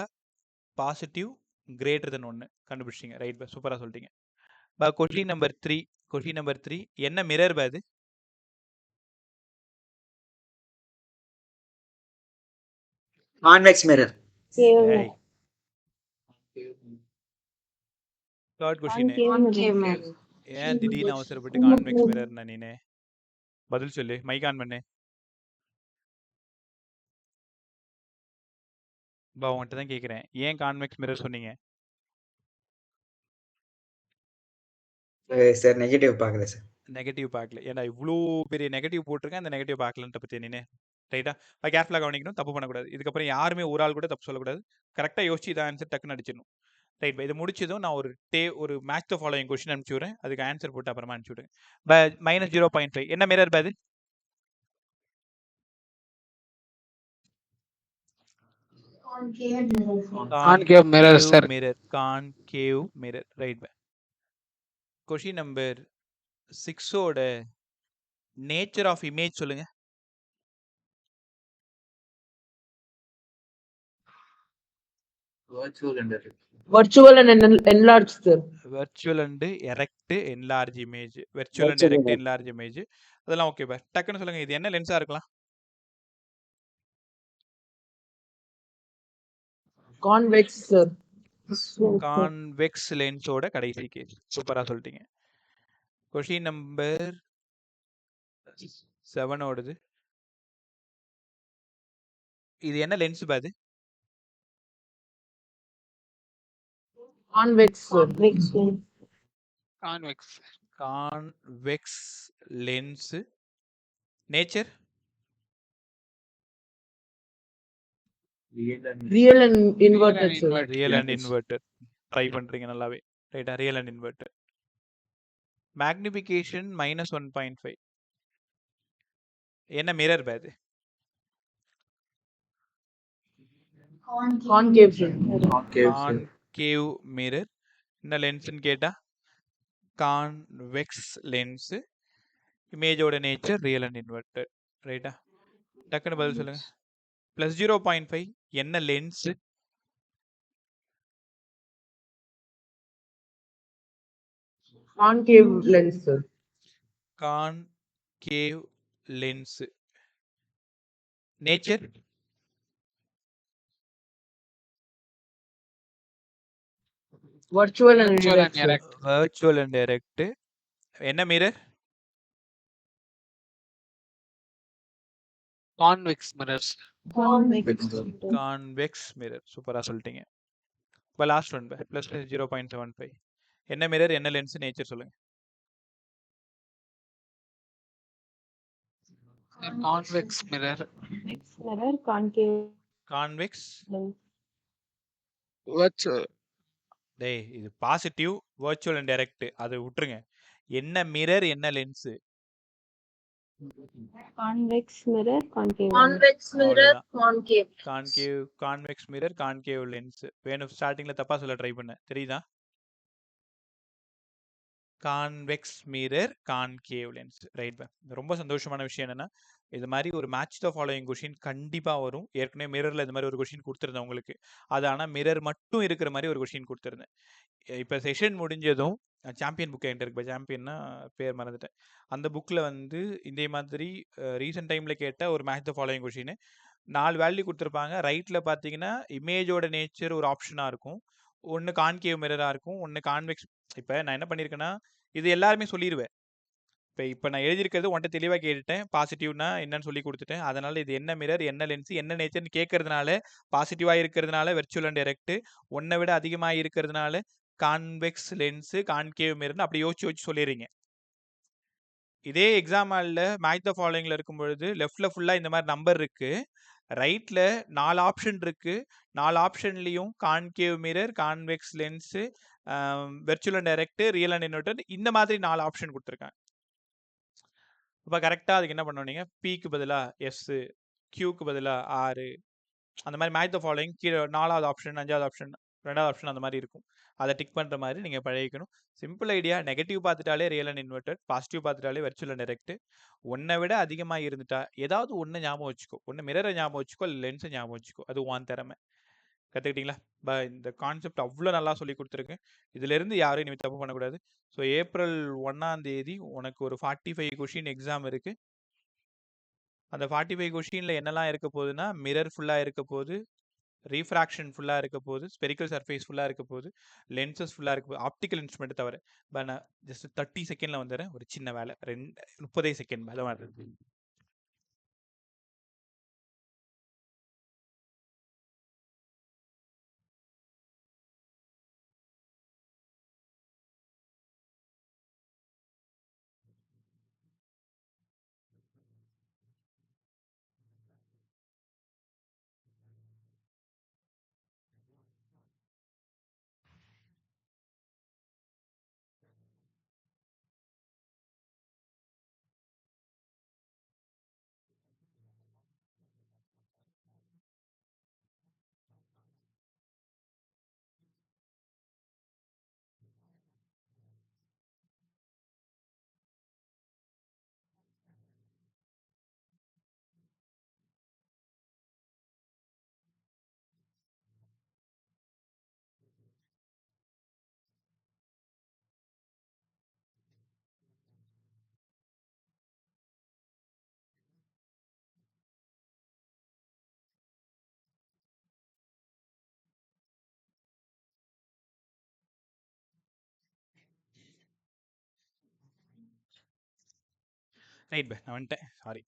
பாசிட்டிவ் கிரேட்டர் தென் 1 கண்டுபிடிச்சிங்க. ரைட், சூப்பரா சொல்லிட்டீங்க. கொஸ்டின் நம்பர் 3 என்ன மிரர் அது? Convex mirror. தேர்ட் கொஸ்டின் ஏன் திடீர்னு அவசரப்பட்டு கான்வெக்ஸ் மிரர் நீனே பதில் சொல்லு. மைக் ஆன் பண்ணு. உன்கிட்ட தான் கேக்குறேன். ஏன் கான்வெக்ஸ் மிரர் சொன்னீங்க? சார் நெகட்டிவ் பார்க்கல சார். நெகட்டிவ் பார்க்கல. ஏன்னா இவ்வளோ பெரிய நெகட்டிவ் போட்டிருக்கேன். அந்த நெகட்டிவ் பார்க்கலன்ட்டு பத்தி நீனே. ரைட்டா? கேர்ஃபுல்லாக கவனிக்கணும். தப்பு பண்ணக்கூடாது. இதுக்கப்புறம் யாருமே ஒரு ஆள் கூட தப்பு சொல்லக்கூடாது. கரெக்டாக யோசிச்சு இதை ஆன்சர் டக்குன்னு அடிச்சிடணும். ரைட், இது முடிச்சதும் நான் ஒரு மேட்ச் த ஃபாலோயிங் கொஸ்டின் அனுப்பிச்சு விடுறேன். அதுக்கு ஆன்சர் போட்டு அப்புறமா அனுப்பிச்சு விடுங்க. -0.5 என்ன மிரர் அது? Concave mirror sir. Concave mirror. Right. Question number 6ஓட நேச்சர் ஆஃப் இமேஜ் சொல்லுங்க. Virtual and enlarged sir. Virtual and erect enlarge image. Virtual and erect enlarge image. அதெல்லாம் ஓகே பா. டக்குன்னு சொல்லுங்க, இது என்ன லென்ஸா இருக்கலாம்? Convex sir. கான்வெக்ஸ் லென்ஸோட கடைசி கேஸ். சூப்பரா சொல்லிட்டீங்க. கொஸ்டின் நம்பர் 7ஓடது. இது என்ன லென்ஸ் பாது? Convex sir. Convex lens. Nature? Real and inverted sir. Real and inverted. Try பண்றீங்க நல்லாவே. ரைட்டா? Real and inverted. மேக்னிஃபிகேஷன் -1.5 என்ன மிரர் பாது? Concave sir. Concave mirror. என்ன லென்ஸ்னு கேட்டா கான்வெக்ஸ் லென்ஸ். இமேஜோட நேச்சர் ரியல் அண்ட் இன்வெர்டட். ரைட்டா? டக்குன்னு பதில் சொல்லுங்க. +0.5 என்ன lens? Concave lens sir. Concave lens. Nature? Virtual and erect sir. Virtual and erect. என்ன mirror? Convex mirrors. Convex mirror. சூப்பரா சொல்லிட்டீங்க. இப்போ லாஸ்ட் ஒன் +0.75 என்ன மிரர், என்ன லென்ஸ், நேச்சர் சொல்லுங்க. Convex mirror. Concave. Convex. Virtual. டேய், இது பாசிட்டிவ் வர்ச்சுவல் அண்ட் டைரக்ட். அதை விட்டுருங்க. என்ன மிரர், என்ன lens? Convex mirror, concave. Convex mirror, concave. Convex mirror, concave lens. வேணும் ஸ்டார்டிங்ல தப்பா சொல்ல ட்ரை பண்ண, தெரியுதா? Convex mirror, concave lens. Right. ரொம்ப சந்தோஷமான விஷயம் என்னன்னா, இது மாதிரி ஒரு மேட்ச் த ஃபாலோயிங் கொஸ்டின் கண்டிப்பா வரும். ஏற்கனவே மிரர்ல இது மாதிரி ஒரு கொஸ்டின் கொடுத்துருந்தேன் உங்களுக்கு. அது ஆனால் மிரர் மட்டும் இருக்கிற மாதிரி ஒரு கொஸ்டின் கொடுத்துருந்தேன். இப்போ செஷன் முடிஞ்சதும் சாம்பியன் புக் என்கிட்ட இருக்கு. சாம்பியன்னா பேர் மறந்துட்டேன். அந்த புக்கில் வந்து இதே மாதிரி ரீசெண்ட் டைமில் கேட்ட ஒரு match the following question 4 value கொடுத்துருப்பாங்க. ரைட்டில் பார்த்தீங்கன்னா இமேஜோட நேச்சர் ஒரு ஆப்ஷனாக இருக்கும். ஒன்று கான்கேவ் மிரராக இருக்கும், ஒன்று கான்வெக்ஸ். இப்போ நான் என்ன பண்ணியிருக்கேன்னா, இது எல்லாருமே சொல்லிடுவேன். இப்போ நான் எழுதியிருக்கிறது உன்ட்ட தெளிவாக கேட்டுட்டேன். பாசிட்டிவ்னா என்னன்னு சொல்லி கொடுத்துட்டேன். அதனால இது என்ன மிரர், என்ன லென்ஸ், என்ன நேச்சர்னு கேட்கறதுனால, பாசிட்டிவாக இருக்கிறதுனால வெர்ச்சுவல் அண்ட் டைரக்ட், ஒன்றை விட அதிகமாக இருக்கிறதுனால கான்வெக்ஸ் லென்ஸு கான்கேவ் மிரர்னு அப்படி யோசிச்சு சொல்லிடுறீங்க. இதே எக்ஸாம் ஹாலில் மேட்ச் த ஃபாலோயிங்ல இருக்கும் பொழுது லெஃப்ட்ல ஃபுல்லாக இந்த மாதிரி நம்பர் இருக்கு, ரைட்ல 4 ஆப்ஷன் இருக்கு. 4 ஆப்ஷன்லையும் concave mirror, convex lens, virtual and direct, real and inverted, இந்த மாதிரி 4 ஆப்ஷன் கொடுத்துருக்காங்க. இப்போ கரெக்டாக அதுக்கு என்ன பண்ணணும், நீங்கள் பிக்கு பதிலாக எஸ், கியூக்கு பதிலாக ஆர், அந்த மாதிரி மேட்ச் த ஃபாலோயிங் கீழே 4வது ஆப்ஷன், 5வது ஆப்ஷன், 2வது ஆப்ஷன் அந்த மாதிரி இருக்கும். அதை டிக் பண்ணுற மாதிரி நீங்கள் பழகிக்கணும். Simple idea. நெகட்டிவ் பார்த்துட்டாலே ரியல் அண்ட் இன்வெர்டட், பாசிட்டிவ் பார்த்துட்டாலே வெர்ச்சுவல் அண்ட் டைரக்ட். ஒன்றை விட அதிகமாக இருந்துட்டா ஏதாவது ஒன்று ஞாபகம் வச்சுக்கோ. ஒன்று மிரரை ஞாபகம் வச்சுக்கோ, இல்லை லென்ஸை ஞாபகம் வச்சுக்கோ. அது உன் திறமை. கற்றுக்கிட்டீங்களா? இந்த கான்செப்ட் அவ்வளோ நல்லா சொல்லி கொடுத்துருக்கேன். இதுலேருந்து யாரும் இனிமேல் தப்பு பண்ணக்கூடாது. ஸோ ஏப்ரல் 1 உனக்கு ஒரு 45 கொஷின் எக்ஸாம் இருக்குது. அந்த 45 கொஷினில் என்னெல்லாம் இருக்க போகுதுன்னா, மிரர் ஃபுல்லாக இருக்க போகுது, ரீஃப்ராக்ஷன் ஃபுல்லாக இருக்க போகுது, ஸ்பெரிக்கல் சர்ஃபேஸ் ஃபுல்லாக இருக்க போகுது, லென்சஸ் ஃபுல்லாக இருக்க போகுது, ஆப்டிக்கல் இன்ஸ்ட்ருமெண்ட் தவிர. நான் ஜஸ்ட் 30 செகண்டில் வந்துடுறேன். ஒரு சின்ன வேலை, 30 செகண்ட் மேலே வருது. ரைட் பை, நான் வந்துட்டேன். சாரி.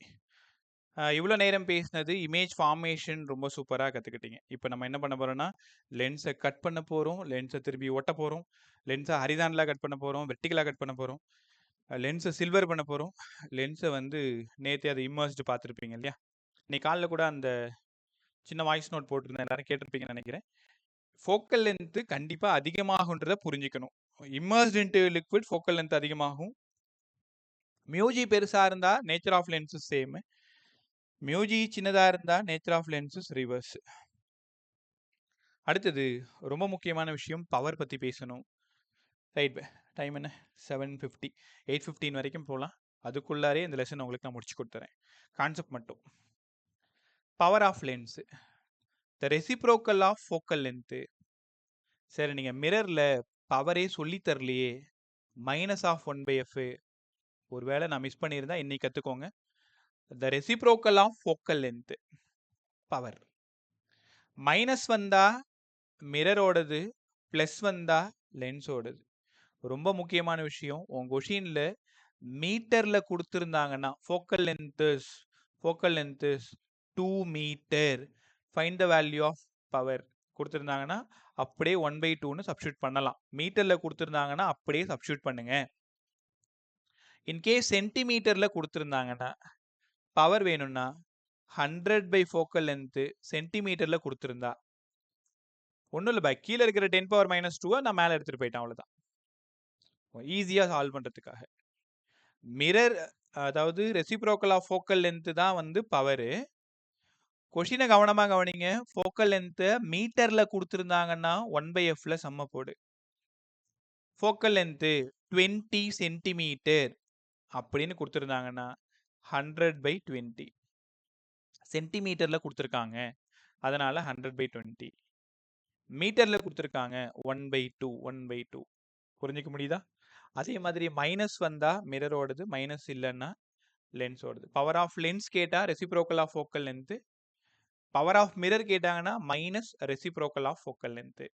இவ்வளோ நேரம் பேசினது இமேஜ் ஃபார்மேஷன் ரொம்ப சூப்பராக கற்றுக்கிட்டீங்க. இப்போ நம்ம என்ன பண்ண போகிறோம்னா, லென்ஸை கட் பண்ண போகிறோம், லென்ஸை திருப்பி ஒட்ட போகிறோம், லென்ஸை ஹரிசாண்டலாக கட் பண்ண போகிறோம், வெர்டிகலாக கட் பண்ண போகிறோம், லென்ஸை சில்வர் பண்ண போகிறோம். லென்ஸை நேற்று அதை இம்மர்ஸ்டு பார்த்துருப்பீங்க இல்லையா? இன்னைக்கு காலைல கூட அந்த சின்ன வாய்ஸ் நோட் போட்டிருந்தேன், எல்லாரும் கேட்டிருப்பீங்கன்னு நினைக்கிறேன். ஃபோக்கல் லென்த்து கண்டிப்பாக அதிகமாகுன்றதை புரிஞ்சுக்கணும். Immersed into liquid focal length அதிகமாகும். மியூஜி பெருசாக இருந்தால் நேச்சர் ஆஃப் லென்ஸஸ் சேமு, மியூஜி சின்னதாக இருந்தால் நேச்சர் ஆஃப் லென்ஸஸ் ரிவர்ஸ். அடுத்தது ரொம்ப முக்கியமான விஷயம், பவர் பற்றி பேசணும். ரைட் பை, டைம் என்ன? 7:50, 8:15 வரைக்கும் போகலாம். அதுக்குள்ளாரே இந்த லெசன் உங்களுக்கு நான் முடிச்சு கொடுத்துறேன். கான்செப்ட் மட்டும். Power of lens, the reciprocal of focal length. சரி, நீங்கள் மிரரில் பவரே சொல்லி தரலையே, -1/f. ஒருவேளை நான் மிஸ் பண்ணியிருந்தா இன்னைக்கு கற்றுக்கோங்க. The reciprocal of focal length power. Minus வந்தா மிரரோடது, ப்ளஸ் வந்தா லென்ஸோடது. ரொம்ப முக்கியமான விஷயம், உங்கள் கொஷினில் மீட்டரில் கொடுத்துருந்தாங்கன்னா, ஃபோக்கல் லென்த்தஸ் 2 metre, find the value of power கொடுத்துருந்தாங்கன்னா அப்படியே 1/2ன்னு சப்ஸ்டியூட் பண்ணலாம். மீட்டரில் கொடுத்துருந்தாங்கன்னா அப்படியே சப்ஸ்டியூட் பண்ணுங்க. இன்கேஸ் சென்டிமீட்டரில் கொடுத்துருந்தாங்கன்னா, பவர் வேணும்னா 100/, ஃபோக்கல் லென்த்து சென்டிமீட்டரில் கொடுத்துருந்தா, ஒன்றும் இல்லை, கீழே இருக்கிற 10⁻⁻² நான் மேலே எடுத்துகிட்டு போயிட்டேன், அவ்வளோதான். ஈஸியாக சால்வ் பண்ணுறதுக்காக. மிரர், அதாவது ரெசிப்ரோக்கல் ஆஃப் ஃபோக்கல் லென்த்து தான் பவரு. கொஷினை கவனமாக கவனிங்க. ஃபோக்கல் லென்த்தை மீட்டரில் கொடுத்துருந்தாங்கன்னா 1/fல சம்ம போடு. ஃபோக்கல் லென்த்து 20 சென்டிமீட்டர் அப்படின்னு கொடுத்துருந்தாங்கன்னா 100/20. சென்டிமீட்டரில் கொடுத்துருக்காங்க, அதனால் 100/20. மீட்டரில் கொடுத்துருக்காங்க 1/2. புரிஞ்சிக்க முடியுதா? அதே மாதிரி மைனஸ் வந்தால் மிரரோடது, மைனஸ் இல்லைன்னா லென்ஸோடது. பவர் ஆஃப் லென்ஸ் கேட்டால் reciprocal of focal length, power of mirror கேட்டாங்கன்னா minus reciprocal of focal length.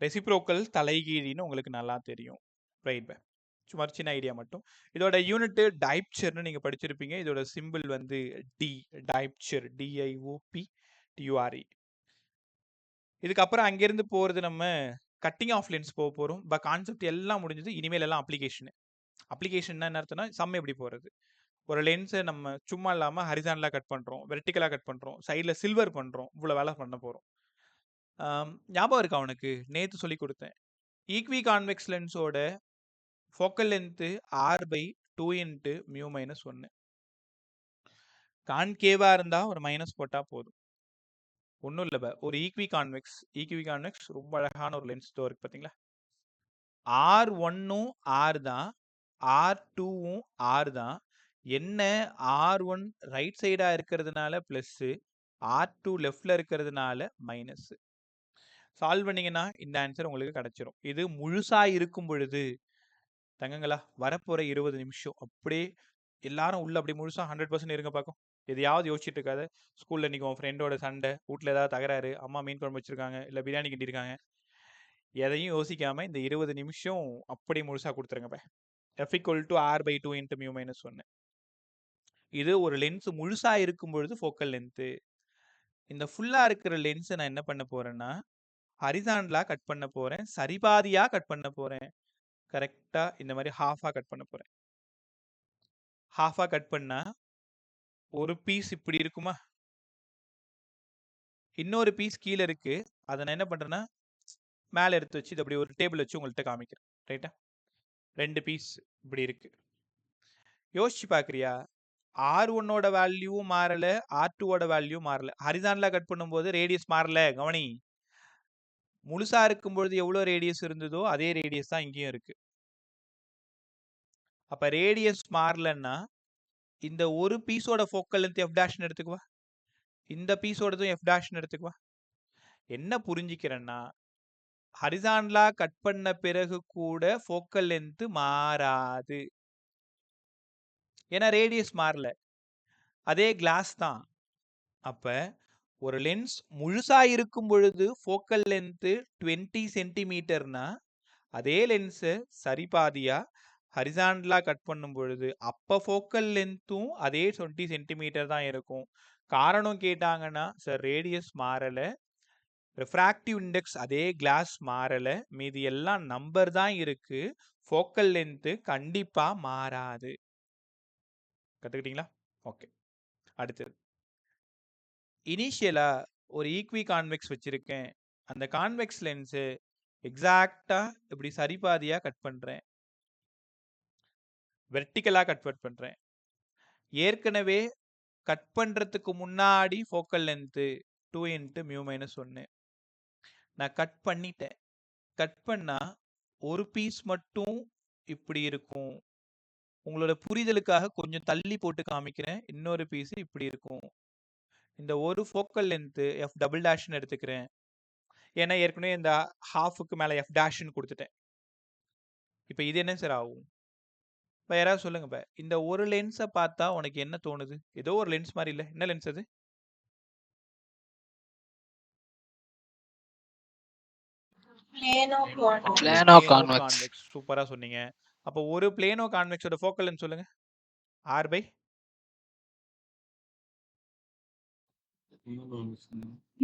Reciprocal தலைகீழின்னு உங்களுக்கு நல்லா தெரியும். ரைட் பை, சும்மா சின்ன ஐடியா மட்டும். இதோட யூனிட்டு டைப்சர்னு நீங்கள் படிச்சிருப்பீங்க. இதோட சிம்பிள் டி, டைப்சர், DIOPTURE. இதுக்கப்புறம் அங்கேருந்து போகிறது நம்ம கட்டிங் ஆஃப் லென்ஸ் போக போகிறோம். கான்செப்ட் எல்லாம் முடிஞ்சது. இனிமேல் எல்லாம் அப்ளிகேஷன். அப்ளிகேஷன்னா என்ன அர்த்தம்னா சம் எப்படி போகிறது. ஒரு லென்ஸை நம்ம சும்மா இல்லாமல் ஹரிசாண்டலாக கட் பண்ணுறோம், வெர்டிக்கலாக கட் பண்ணுறோம், சைடில் சில்வர் பண்ணுறோம், இவ்வளோ வேலை பண்ண போகிறோம். ஞாபகம் இருக்கா உனக்கு? நேற்று சொல்லி கொடுத்தேன். ஈக்வி கான்வெக்ஸ் லென்ஸோட focal length R/2 into mu minus 1. கான்கேவாக இருந்தால் ஒரு மைனஸ் போட்டால் போதும். ஒன்றும் இல்லை. ஒரு ஈக்வி கான்வெக்ஸ் ரொம்ப அழகான ஒரு லென்ஸ் தோ இருக்கு பார்த்தீங்களா. R1ம் R தான், R2ம் R தான். என்ன R1 ரைட் சைடாக இருக்கிறதுனால ப்ளஸ்ஸு, R2 லெஃப்டில் இருக்கிறதுனால மைனஸ். சால்வ் பண்ணிங்கன்னா இந்த ஆன்சர் உங்களுக்கு கிடச்சிரும். இது முழுசாக இருக்கும் பொழுது தங்கங்களா வரப்போகிற 20 நிமிஷம் அப்படியே எல்லாரும் உள்ள அப்படி முழுசாக 100% இருங்க பார்க்கும். எதையாவது யோசிச்சுட்டு இருக்காது. ஸ்கூலில் இன்றைக்கி உன் ஃப்ரெண்டோட சண்டை, வீட்டில் ஏதாவது தகராறு, அம்மா மீன் குழம்பு வச்சுருக்காங்க, இல்லை பிரியாணி கிட்டிருக்காங்க, எதையும் யோசிக்காமல் இந்த 20 நிமிஷம் அப்படி முழுசாக கொடுத்துருங்கப்ப. F = R/2 into mu minus 1. இது ஒரு லென்ஸ் முழுசாக இருக்கும் பொழுது ஃபோக்கல் லென்த்து. இந்த ஃபுல்லாக இருக்கிற லென்ஸை நான் என்ன பண்ண போகிறேன்னா ஹரிசாண்டலாக கட் பண்ண போகிறேன், சரிபாதியாக கட் பண்ண போகிறேன். கரெக்டாக இந்த மாதிரி ஹாஃபாக கட் பண்ண போகிறேன். ஹாஃபாக கட் பண்ணால் ஒரு பீஸ் இப்படி இருக்குமா, இன்னொரு பீஸ் கீழே இருக்குது. அதை நான் என்ன பண்ணுறேன்னா மேலே எடுத்து வச்சு இது அப்படி ஒரு டேபிள் வச்சு உங்கள்கிட்ட காமிக்கிறேன். ரைட்டா, 2 பீஸ் இப்படி இருக்குது. யோசிச்சு பார்க்குறியா? R1ஓட வேல்யூவும் மாறலை, R2ஓட வேல்யூ மாறலை. ஹரிசாண்டலாக கட் பண்ணும்போது ரேடியஸ் மாறலை. கவனி, முழுசாக இருக்கும்பொழுது எவ்வளோ ரேடியஸ் இருந்ததோ அதே ரேடியஸ் தான் இங்கேயும் இருக்குது. அப்போ ரேடியஸ் மாறலன்னா இந்த ஒரு பீஸோட ஃபோக்கல் லென்த் F' எடுத்துக்குவா, இந்த பீஸோடதும் F' எடுத்துக்குவா. என்ன புரிஞ்சிக்கிறேன்னா ஹரிசாண்டலாக கட் பண்ண பிறகு கூட ஃபோக்கல் லென்த் மாறாது. ஏன்னா ரேடியஸ் மாறல, அதே கிளாஸ் தான். அப்போ ஒரு லென்ஸ் முழுசாக இருக்கும் பொழுது ஃபோக்கல் லென்த்து 20 சென்டிமீட்டர்னா அதே லென்ஸை சரிபாதியாக ஹரிசாண்டலாக கட் பண்ணும் பொழுது அப்போ ஃபோக்கல் லென்த்தும் அதே 20 சென்டிமீட்டர் தான் இருக்கும். காரணம் கேட்டாங்கன்னா சார் ரேடியஸ் மாறலை, ரிஃப்ராக்டிவ் இண்டெக்ஸ் அதே கிளாஸ் மாறலை, மீதி எல்லாம் நம்பர் தான் இருக்குது, ஃபோக்கல் லென்த்து கண்டிப்பாக மாறாது. கற்றுக்கிட்டீங்களா? ஓகே, அடுத்தது இனிஷியலாக ஒரு ஈக்வி கான்வெக்ஸ் வச்சுருக்கேன். அந்த கான்வெக்ஸ் லென்ஸு எக்ஸாக்டாக இப்படி சரிபாதியாக கட் பண்ணுறேன், வெர்டிக்கலாக கட் பண்ணுறேன். ஏற்கனவே கட் பண்ணுறதுக்கு முன்னாடி focal length 2 into mu minus 1. நான் கட் பண்ணிட்டேன். கட் பண்ணால் ஒரு பீஸ் மட்டும் இப்படி இருக்கும். உங்களோட புரிதலுக்காக கொஞ்சம் தள்ளி போட்டு காமிக்கிறேன். இன்னொரு பீஸ் இப்படி இருக்கும். இந்த ஒரு ஃபோக்கல் லென்த்து F" எடுத்துக்கிறேன். ஏன்னா ஏற்கனவே இந்த ஹாஃபுக்கு மேலே F' கொடுத்துட்டேன். இப்போ இது என்ன சார் ஆகும்? இப்போ யாராவது சொல்லுங்க. இந்த ஒரு லென்ஸை பார்த்தா உனக்கு என்ன தோணுது? ஏதோ ஒரு லென்ஸ் மாதிரி இல்லை, என்ன லென்ஸ் அது? Plano convex. சூப்பரா சொன்னீங்க. அப்போ ஒரு பிளேனோ கான்வெக்ஸோட ஃபோக்கல் லென்த் சொல்லுங்க. R/?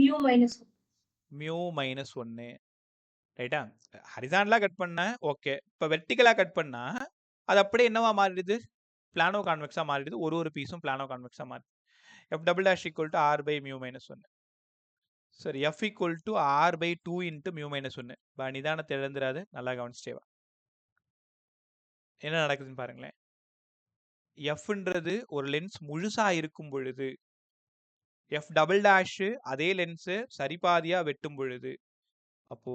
Mu minus 1. ரைட்டா? ஹரிசாண்டலாக கட் பண்ண ஓகே. இப்போ வெர்டிக்கலாக கட் பண்ணா அது அப்படியே என்னவா மாறிடுது? பிளானோ கான்வெக்ஸாக மாறிடுது. ஒரு பீஸும் பிளானோ கான்வெக்ஸாக மாறிடுது. F" = R/மியூ மைனஸ் 1. சரி, F = R/2 into mu minus 1. நிதானத்தை இழந்துடாது, நல்லா கவனிச்சிட்டேவா. என்ன நடக்குதுன்னு பாருங்களேன். Fன்றது ஒரு லென்ஸ் முழுசாக இருக்கும் பொழுது, F" அதே லென்ஸு சரிபாதியாக வெட்டும் பொழுது, அப்போ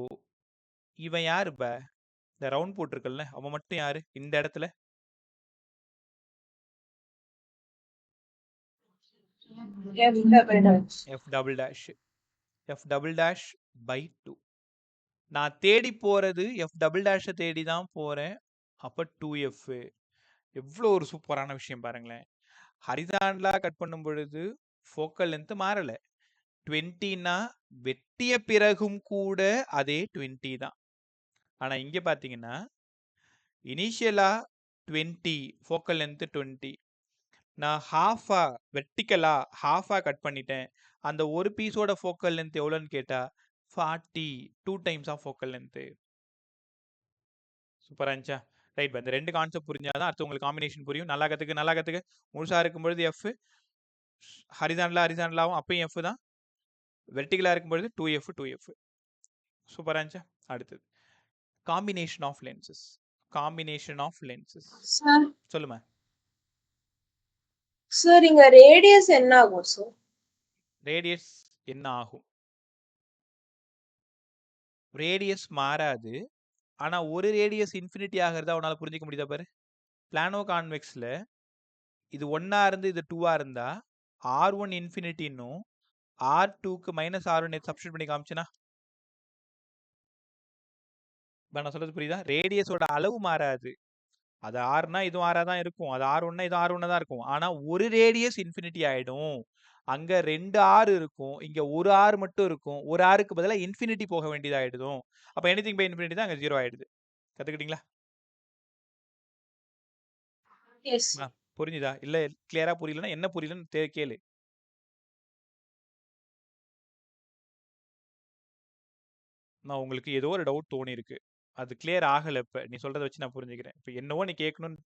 இவன் யாரு? இந்த ரவுண்ட் போட்டிருக்கல, அவன் மட்டும் யாரு இந்த இடத்துல? F"/2. நான் தேடி போறது F" தேடி தான் போறேன். அப்போ 2F. எவ்வளோ ஒரு சூப்பரான விஷயம் பாருங்களேன். ஹரிசாண்டலாக கட் பண்ணும் பொழுது ஃபோக்கல் லென்த் மாறலை. 20னா வெட்டிய பிறகும் கூட அதே 20 தான். ஆனால் இங்கே பார்த்தீங்கன்னா இனிஷியலாக 20, ஃபோக்கல் லென்த்து 20. நான் வெர்டிக்கலாக ஹாஃபாக கட் பண்ணிட்டேன். அந்த ஒரு பீஸோட ஃபோக்கல் லென்த் எவ்வளோன்னு கேட்டால் 40 2 டைம்ஸ் ஆஃப் ஃபோக்கல் லென்த். சூப்பரா இருந்துச்சா? ரைட் இந்த ரெண்டு கான்செப்ட் புரிஞ்சாதான் அடுத்து உங்களுக்கு காம்பினேஷன் புரியும். நல்லா கத்துக்க. முழுசா இருக்கும்பொழுது எஃப், ஹரிசாண்டலாவும் அப்பயும் எஃப் தான். வெர்டிகலா இருக்கும்பொழுது 2F. சூப்பரா இருந்துச்சா? அடுத்தது காம்பினேஷன் ஆஃப் லென்சஸ். சார் சொல்லுமா. சார் இங்க ரேடியஸ் என்ன ஆகும் சார்? ரேடியஸ் என்ன ஆகும்? ரேடியஸ் மாறாது. ஆனா ஒரு ரேடியஸ் இன்ஃபினிட்டி ஆகிறதா உன்னால புரிஞ்சுக்க முடியுதா பாரு. பிளானோ கான்வெக்ஸ்ல இது 1 இருந்து இது 2 இருந்தா R1 இன்ஃபினிட்டின்னும் R2க்கு -R1 சப்ஸ்டிட் பண்ணி காமிச்சனா நான் சொல்றது புரியுதா? ரேடியஸோட அளவு மாறாது. அது ஆர்னா இதுவும் ஆறா தான் இருக்கும். அது R1னா இது R1 தான் இருக்கும். ஆனா ஒரு ரேடியஸ் இன்ஃபினிட்டி ஆயிடும். அங்க 2 ஆர் இருக்கும். இங்க ஒரு ஆர் மட்டும் இருக்கும். ஒரு ஆருக்கு பதிலா இன்ஃபினிட்டி போக வேண்டியதாயிடும். அப்ப எனிதிங் பை இன்ஃபினிட்டி தான் அங்க 0 ஆயிடுது. கத்துக்கிட்டீங்களா? எஸ். புரிஞ்சுதா? இல்ல கிளியரா புரியலன்னா என்ன புரியலன்னு கேளு. நான் உங்களுக்கு ஏதோ ஒரு டவுட் தோணி இருக்கு. அது கிளியர் ஆகல. இப்ப நீ சொல்றத வச்சு நான் புரிஞ்சுக்கிறேன். இப்ப என்னவோ நீ கேட்கணும்னு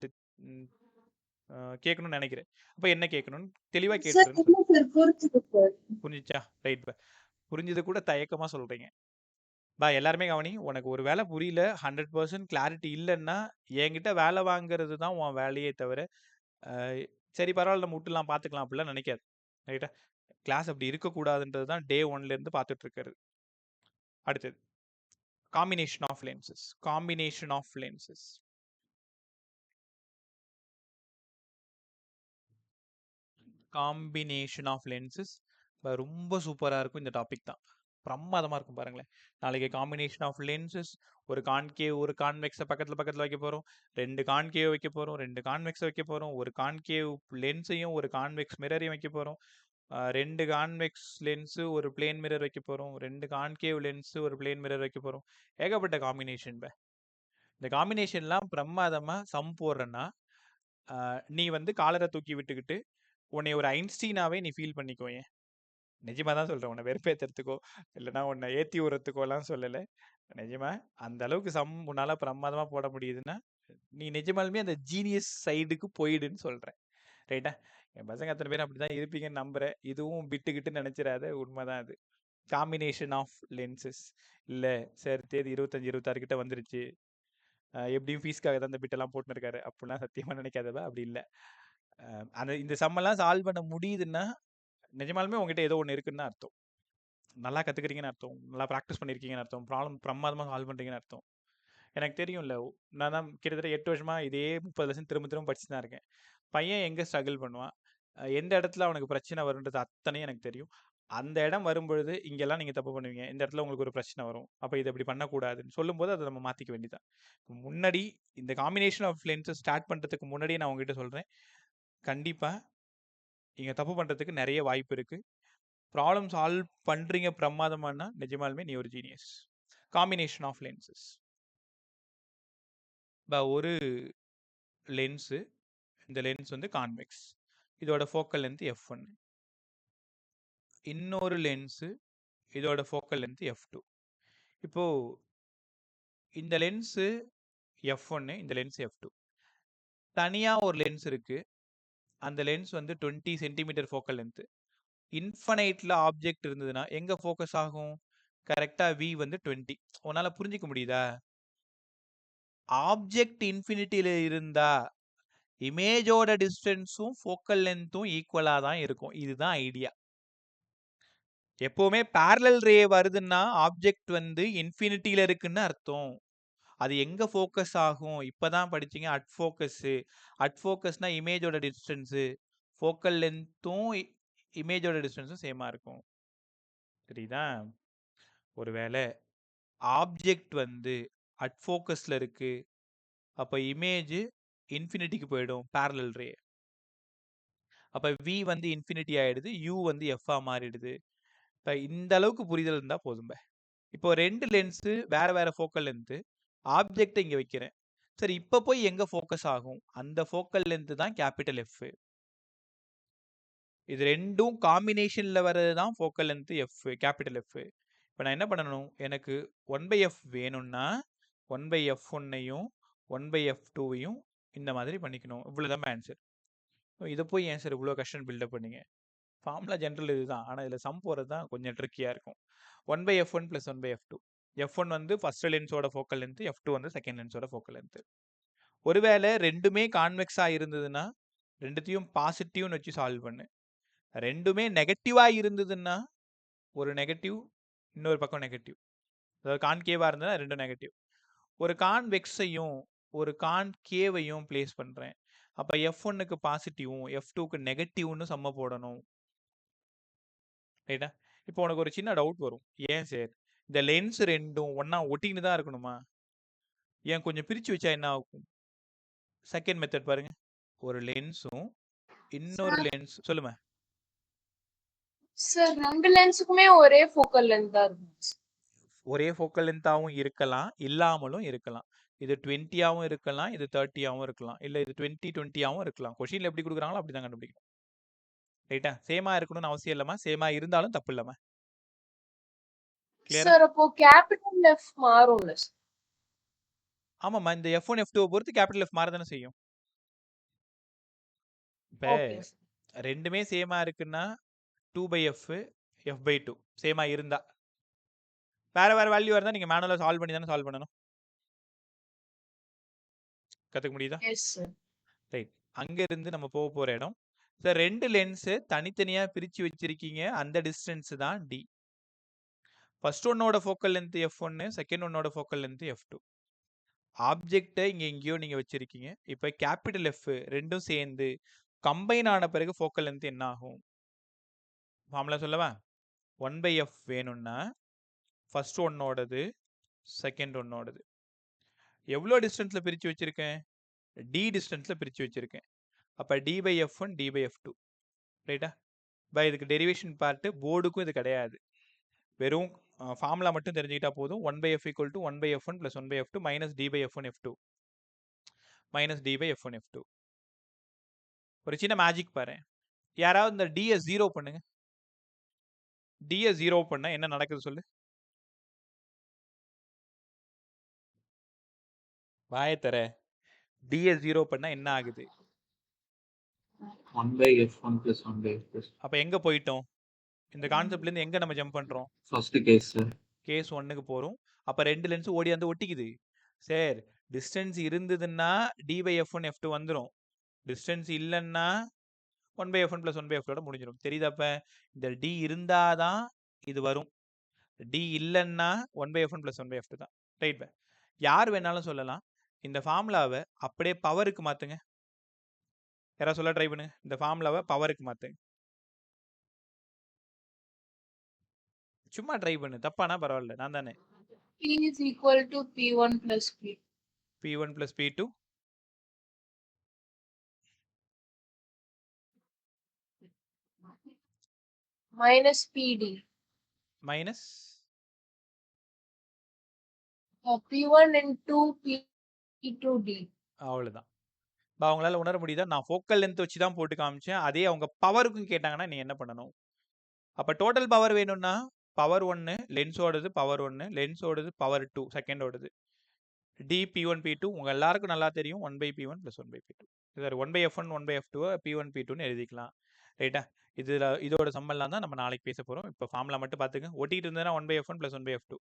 நினைக்கிறேன். அப்ப என்ன கேட்கணும்னு தெளிவா சார் கேட்டுருன்னு இல்ல சார் புரிஞ்சுது சார். புரிஞ்சுச்சா? ரைட். புரிஞ்சது கூட தயக்கமா சொல்றீங்க. எல்லாருமே கவனி. உனக்கு ஒரு வேலை புரியல, 100% கிளாரிட்டி இல்லைன்னா என்கிட்ட வேலை வாங்குறது தான் உன் வேலையே தவிர சரி பரவாயில்ல நம்ம விட்டுலாம் பார்த்துக்கலாம் அப்படிலாம் நினைக்காது. ரைட்டா? கிளாஸ் அப்படி இருக்கக்கூடாதுன்றது தான் டே 1லேருந்து பார்த்துட்டு இருக்கிறது. அடுத்தது combination of lenses. Combination of lenses ரொம்ப சூப்பரா இருக்கும். இந்த டாபிக் தான் பிரமாதமா இருக்கும். பாருங்களேன், நாளைக்கு காம்பினேஷன் ஆஃப் லென்சஸ், ஒரு கான்கேவ் ஒரு கான்வெக்ஸை பக்கத்துல வைக்க போறோம், 2 கான்கேவ் வைக்க போறோம், 2 கான்வெக்ஸ் வைக்க போறோம், ஒரு கான்கேவ் லென்ஸையும் ஒரு கான்வெக்ஸ் மிரரையும் வைக்க போறோம், 2 கான்வெக்ஸ் லென்ஸ் ஒரு பிளேன் மிரர் வைக்க போறோம், 2 கான்கேவ் லென்ஸ் ஒரு பிளேன் மிரர் வைக்க போறோம். ஏகப்பட்ட காம்பினேஷன். இந்த காம்பினேஷன்லாம் பிரமாதமா சம் போடுறேன்னா நீ காலரை தூக்கி விட்டுக்கிட்டு உன்னை ஒரு ஐன்ஸ்டீனாவே நீ ஃபீல் பண்ணிக்கோயே. நிஜமா தான் சொல்றேன். உன்னை வெறுப்பேத்துறதுக்கோ இல்லைன்னா உன்னை ஏத்தி விடுறதுக்கோலாம் சொல்லலை. நிஜமா அந்த அளவுக்கு சம் உன்னால பிரமாதமா போட முடியுதுன்னா நீ நிஜமாலுமே அந்த ஜீனியஸ் சைடுக்கு போயிடுன்னு சொல்றேன். ரைட்டா? என் பசங்க அத்தனை பேரும் அப்படிதான் இருப்பீங்கன்னு நம்புறேன். இதுவும் பிட்டுக்கிட்டு நினைச்சிடாத, உண்மைதான் அது. Combination of lenses. இல்ல சார் தேதி 25-26 கிட்ட வந்துருச்சு, எப்படியும் ஃபீஸ்க்காக தான் இந்த பிட்டெல்லாம் போட்டுன்னு இருக்காரு அப்படிலாம் சத்தியமா நினைக்காதவ. அப்படி இல்லை. இந்த சம்மெல்லாம் சால்வ் பண்ண முடியுதுன்னா நிஜமாலுமே உங்ககிட்ட ஏதோ ஒன்று இருக்குன்னு அர்த்தம். நல்லா கத்துக்கிறீங்கன்னு அர்த்தம், நல்லா ப்ராக்டிஸ் பண்ணியிருக்கீங்கன்னு அர்த்தம், ப்ராப்ளம் பிரமாதமாக சால்வ் பண்ணுறீங்கன்னு அர்த்தம். எனக்கு தெரியும்ல, நான் தான் கிட்டத்தட்ட 8 வருஷமா இதே 30 லெசன் திரும்ப படிச்சு தான் இருக்கேன். பையன் எங்கே ஸ்ட்ரகிள் பண்ணுவான், எந்த இடத்துல அவனுக்கு பிரச்சனை வருன்றது அத்தனையும் எனக்கு தெரியும். அந்த இடம் வரும்பொழுது இங்கெல்லாம் நீங்கள் தப்பு பண்ணுவீங்க, இந்த இடத்துல உங்களுக்கு ஒரு பிரச்சனை வரும், அப்போ இதை இப்படி பண்ணக்கூடாதுன்னு சொல்லும்போது அதை நம்ம மாற்றிக்க வேண்டியதான். முன்னாடி இந்த காம்பினேஷன் ஆஃப் லென்ஸை ஸ்டார்ட் பண்ணுறதுக்கு முன்னாடியே நான் உங்ககிட்ட சொல்கிறேன், கண்டிப்பாக இங்கே தப்பு பண்ணுறதுக்கு நிறைய வாய்ப்பு இருக்குது. ப்ராப்ளம் சால்வ் பண்ணுறீங்க பிரமாதமானா நிஜமாலுமே நீ ஒரு ஜீனியஸ். Combination of lenses. ஒரு லென்ஸு, இந்த லென்ஸ் கான்வெக்ஸ், இதோட ஃபோக்கல் லென்த் F1. இன்னொரு லென்ஸு, இதோட ஃபோக்கல் லென்த் F2. இப்போ இந்த லென்ஸு F1, இந்த லென்ஸ் F2. தனியாக ஒரு லென்ஸ் இருக்கு, அந்த லென்ஸ் 20 சென்டிமீட்டர் ஃபோக்கல் லென்த். இன்ஃபனைட்ல ஆப்ஜெக்ட் இருந்ததுன்னா எங்க ஃபோக்கஸ் ஆகும்? கரெக்டா V 20. உன்னால புரிஞ்சிக்க முடியுதா? ஆப்ஜெக்ட் இன்ஃபினிட்டியில இருந்தா இமேஜோட டிஸ்டன்ஸும் ஃபோக்கல் லென்த்தும் ஈக்குவலா தான் இருக்கும். இதுதான் ஐடியா. எப்பவுமே parallel ரே வருதுன்னா ஆப்ஜெக்ட் இன்ஃபினிட்டியில இருக்குன்னு அர்த்தம். அது எங்க ஃபோக்கஸ் ஆகும்? இப்பதான் படிச்சீங்க அட் ஃபோக்கஸ். அட் ஃபோக்கஸ்னா இமேஜோட டிஸ்டன்ஸ், ஃபோக்கல் லென்த்தும் இமேஜோட டிஸ்டன்ஸும் சேமா இருக்கும். சரிதா? ஒருவேளை ஆப்ஜெக்ட் அட் ஃபோக்கஸ்ல இருக்கு, அப்ப இமேஜ் இன்ஃபினிட்டிக்கு போயிடும் parallel ரே. அப்ப V இன்ஃபினிட்டி ஆயிடுது, U F மாறிடுது. இப்ப இந்த அளவுக்கு புரிதல் இருந்தா போதும். இப்போ 2 லென்ஸ் வேற வேற ஃபோக்கல் லென்த், ஆப்ஜெக்ட் இங்க வைக்கிறேன். சரி, இப்ப போய் எங்க ஃபோக்கஸ் ஆகும்? அந்த ஃபோக்கல் லென்த் தான் கேபிட்டல் F. இது ரெண்டும் காம்பினேஷன்ல வர்றது தான் focal length F, capital F. இப்போ நான் என்ன பண்ணணும், எனக்கு 1/f வேணும்னா 1/f1ஐயும் 1/f2வையும் இந்த மாதிரி பண்ணிக்கணும். இவ்வளோதான் ஆன்சர். இதை போய் ஏன் சார் இவ்வளோ கஷ்டம் பில்டப் பண்ணீங்க? ஃபார்முலா ஜென்ரல் இதுதான், ஆனால் இதில் சம் போகிறது தான் கொஞ்சம் ட்ரிக்கியாக இருக்கும். 1/f1 + 1/f2. f1 வந்து ஃபர்ஸ்ட் லென்ஸோட ஃபோக்கல் லென்த், f2 வந்து செகண்ட் லென்ஸோட ஃபோக்கல் லென்த். ஒருவேளை ரெண்டுமே கான்வெக்ஸாக இருந்ததுன்னா ரெண்டுத்தையும் பாசிட்டிவ்னு வச்சு சால்வ் பண்ணு. ரெண்டுமே நெகட்டிவாக இருந்ததுன்னா ஒரு நெகட்டிவ், இன்னொரு பக்கம் நெகட்டிவ். அதாவது கான்கேவாக இருந்ததுன்னா ரெண்டும் நெகட்டிவ். ஒரு கான்வெக்ஸையும் ஒரு கான்கேவையும் பிளேஸ் பண்ணுறேன். அப்போ f1க்கு பாசிட்டிவும் f2க்கு நெகட்டிவ்னு சம்ம போடணும். ரைட்டா? இப்போ உனக்கு ஒரு சின்ன டவுட் வரும், ஏன் சார் இந்த லென்ஸ் ரெண்டும் ஒன்றா ஒட்டின்னு தான் இருக்கணுமா? ஏன் கொஞ்சம் பிரித்து வச்சா என்ன ஆகும்? செகண்ட் மெத்தட் பாருங்க. ஒரு லென்ஸும் இன்னொரு லென்ஸ், சொல்லுங்க. சார் ரெண்டு லென்ஸுக்குமே ஒரே ஃபோக்கல் லென்த் தான் இருக்கும். ஒரே ஃபோக்கல் லென்த்தாகவும் இருக்கலாம், இல்லாமலும் இருக்கலாம். இது 20ஆவும் இருக்கலாம், இது 30ஆவும் இருக்கலாம், இல்லை இது 20-20ஆவும் இருக்கலாம். கொஷினில் எப்படி கொடுக்குறாங்களோ அப்படி தான் கண்டுபிடிக்கணும். ரைட்டா? சேமா இருக்கணும்னு அவசியம் இல்லைம்மா, சேமா இருந்தாலும் தப்பு இல்லைம்மா. கிளியரா? சார் அப்போ கேபிட்டல் எஃப் மாறும்ல சார்? ஆமாம்மா, இந்த f1 f2 பொறுத்து கேபிட்டல் எஃப் மாற தானே செய்யும். இப்போ ஓகே சார். ரெண்டுமே சேமா இருக்குன்னா 2/f f/2 சேமா இருந்தா. வேற வேற வேல்யூ இருந்தால் நீங்கள் மேனுவலாக சால்வ் பண்ணி தானே சால்வ் பண்ணணும். கற்றுக்க முடியுதா? Yes sir. ரைட். அங்கேருந்து நம்ம போக போகிற இடம் சார், ரெண்டு லென்ஸு தனித்தனியாக பிரித்து வச்சிருக்கீங்க, அந்த டிஸ்டன்ஸ் தான் டி. ஃபர்ஸ்ட் ஒன்னோட ஃபோக்கல் லென்த் f1, செகண்ட் ஒன்னோட ஃபோக்கல் லென்த் f2. ஆப்ஜெக்டை இங்கே எங்கேயோ நீங்கள் வச்சிருக்கீங்க. இப்போ கேபிட்டல் எஃப் ரெண்டும் சேர்ந்து கம்பைன் ஆன பிறகு ஃபோக்கல் லென்த் என்ன ஆகும்? ஃபார்முலா சொல்லவா? 1/f வேணும்னா ஃபர்ஸ்ட் ஒன்னோடது செகண்ட் ஒன்னோடது எவ்வளோ டிஸ்டன்ஸில் பிரித்து வச்சுருக்கேன்? டி டிஸ்டன்ஸில் பிரித்து வச்சுருக்கேன். அப்போ d/f1 d/f2. ரைட்டா? பை இதுக்கு டெரிவேஷன் பார்ட்டு போர்டுக்கும் இது கிடையாது, வெறும் ஃபார்முலா மட்டும் தெரிஞ்சுக்கிட்டா போதும். 1/f = 1/f1 + 1/f2 - d/f1 f2 - d/f1 f2. ஒரு சின்ன மேஜிக் பாரு, யாராவது இந்த d-யை 0 பண்ணுங்க. d-யை 0 பண்ணா என்ன நடக்குது சொல்லு? வாயை தர. d-யை 0 பண்ணா என்ன ஆகுது? 1/f1 + 1/f2. அப்போ எங்க போயிட்டோம்? இந்த கான்செப்ட்ல இருந்து எங்க நம்ம ஜம்ப் பண்றோம்? First case sir. கேஸ் 1க்கு போறோம். அப்ப ரெண்டு லென்ஸ் ஓடி வந்து ஒட்டிக்குது. சார் டிஸ்டன்ஸ் இருந்ததுன்னா d/f1 f2 வந்துரும். டிஸ்டன்ஸ் இல்லைன்னா 1/f1 + 1/f2 முடிஞ்சிடும். தெரியுதா? அப்ப இந்த d இருந்தாதான் இது வரும், d இல்லைன்னா 1/f1 + 1/f2 தான். ரைட்? யார் வேணாலும் சொல்லலாம். இந்த ஃபார்முலாவை அப்படியே பவருக்கு மாத்துங்க. யாராவது சொல்ல ட்ரை பண்ணுங்க. இந்த ஃபார்முலாவை பவருக்கு மாத்துங்க. சும்மா ட்ரை பண்ணு, தப்பானா பரவாயில்ல, நான் தானே. P is equal to P1 plus P2. P1 + P2 minus PD. Minus P1 into P2D. அவ்வளோதான். இப்போ அவங்களால உணர முடியுதா? நான் ஃபோக்கல் லென்த் வச்சு தான் போட்டு காமிச்சேன். அதே அவங்க பவருக்கும் கேட்டாங்கன்னா நீ என்ன பண்ணணும்? அப்போ டோட்டல் பவர் வேணும்னா பவர் 1 லென்ஸோடது, பவர் 1 லென்ஸோடது, பவர் 2 செகண்டோடது. dP1 P2 உங்க எல்லாருக்கும் நல்லா தெரியும். 1/P1 + 1/P2. Sir 1/f1 1/f2 P1 P2ன்னு எழுதிக்கலாம். ரைட்டா? இதோட சம்பளம் தான் நம்ம நாளைக்கு பேச போகிறோம். இப்போ ஃபார்முலா மட்டும் பார்த்துங்க. ஒட்டிட்டு இருந்ததுன்னா 1/f1 + 1/f2,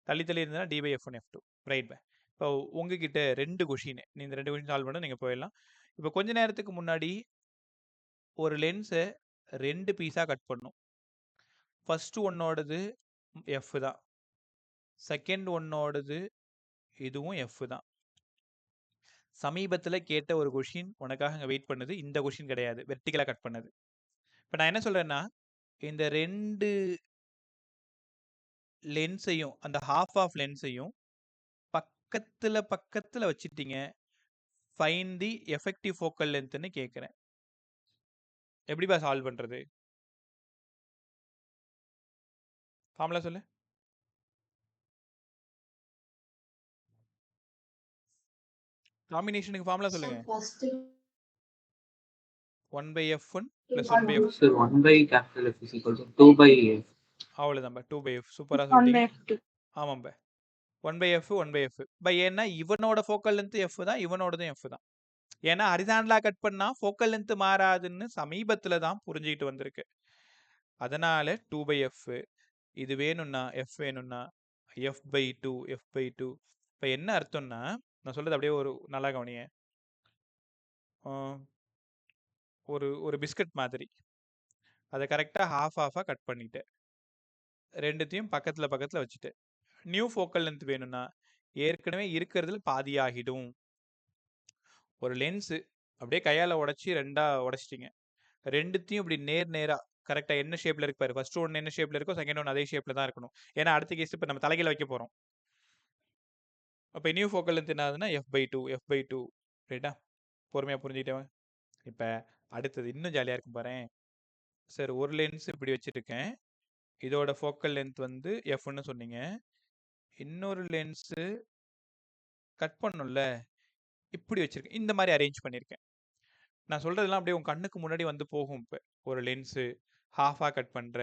தள்ளி இருந்ததுன்னா d/f1 f2. ரைட்? இப்போ உங்ககிட்ட 2 கொஷின், நீ இந்த 2 கொஷின் சால்வ் பண்ண நீங்கள் போயிடலாம். இப்போ கொஞ்ச நேரத்துக்கு முன்னாடி ஒரு லென்ஸை 2 பீஸாக கட் பண்ணும். ஃபர்ஸ்ட் ஒன்னோடது எஃப் தான், செகண்ட் ஒன்னோடது இதுவும் எஃப் தான். சமீபத்தில் கேட்ட ஒரு கொஷின் உனக்காக அங்கே வெயிட் பண்ணுது. இந்த கொஷின் கிடையாது, வெர்டிகலாக கட் பண்ணது. இப்போ நான் என்ன சொல்கிறேன்னா, இந்த 2 லென்ஸையும் அந்த half லென்ஸையும் பக்கத்தில் வச்சுட்டீங்க. ஃபைண்ட் தி எஃபெக்டிவ் ஃபோக்கல் லென்த்னு கேட்குறேன். எப்படிப்பா சால்வ் பண்ணுறது? ஃபார்முலா சொல்லு. காம்பினேஷனுக்கு ஃபார்முலா சொல்லுங்க. 1/f1 + 1/f2. Sir, 1/F is equal to 2/f. அவ்வளோதான்பா 2/f. சூப்பரா 1 சொல்லிட்டீங்க. by f2. ஆமாம்பா 1/f 1/f. ஏன்னா இவனோட ஃபோக்கல் லென்த் f தான், இவனோடதும் f தான். ஏன்னா ஹரிசாண்டலா கட் பண்ணா ஃபோக்கல் லென்த் மாறாதுன்னு சமீபத்துல தான் புரிஞ்சுக்கிட்டு வந்திருக்கு. அதனால 2/f. இது வேணும்னா f வேணும்னா f/2 f/2. இப்போ என்ன அர்த்தம்னா நான் சொல்றது அப்படியே ஒரு நல்லா கவனிங்க. ஒரு ஒரு பிஸ்கட் மாதிரி அதை கரெக்டாக ஹாஃபாக கட் பண்ணிட்டேன். ரெண்டுத்தையும் பக்கத்தில் வச்சுட்டேன். நியூ ஃபோக்கல் லென்த் வேணும்னா ஏற்கனவே இருக்கிறதுல பாதியாகிடும். ஒரு லென்ஸு அப்படியே கையால் உடச்சி ரெண்டாக உடச்சிட்டிங்க. ரெண்டுத்தையும் இப்படி நேராக கரெக்டாக என்ன ஷேப்பில் இருக்கு பாரு. ஃபர்ஸ்ட் ஒன்று என்ன ஷேப்பில் இருக்கோ செகண்ட் ஒன்று அதே ஷேப்பில் தான் இருக்கணும். ஏன்னா அடுத்த கேஸ் இப்போ நம்ம தலைகீழ வைக்க போகிறோம். அப்போ நியூ ஃபோக்கல் லென்த் என்ன ஆகுதுன்னா f/2 ரைட்டா? பொறுமையாக புரிஞ்சுக்கிட்டேன். இப்போ அடுத்தது இன்னும் ஜாலியாக இருக்கும் பாரு. சார் ஒரு லென்ஸ் இப்படி வச்சுருக்கேன், இதோட ஃபோக்கல் லென்த் வந்து எஃப்னு சொன்னீங்க. இன்னொரு லென்ஸு கட் பண்ணும்ல, இப்படி வச்சுருக்கேன். இந்த மாதிரி அரேஞ்ச் பண்ணியிருக்கேன். நான் சொல்கிறதெல்லாம் அப்படியே உங்கள் கண்ணுக்கு முன்னாடி வந்து போகும். இப்போ ஒரு லென்ஸு ஹாஃபாக கட் பண்ணுற,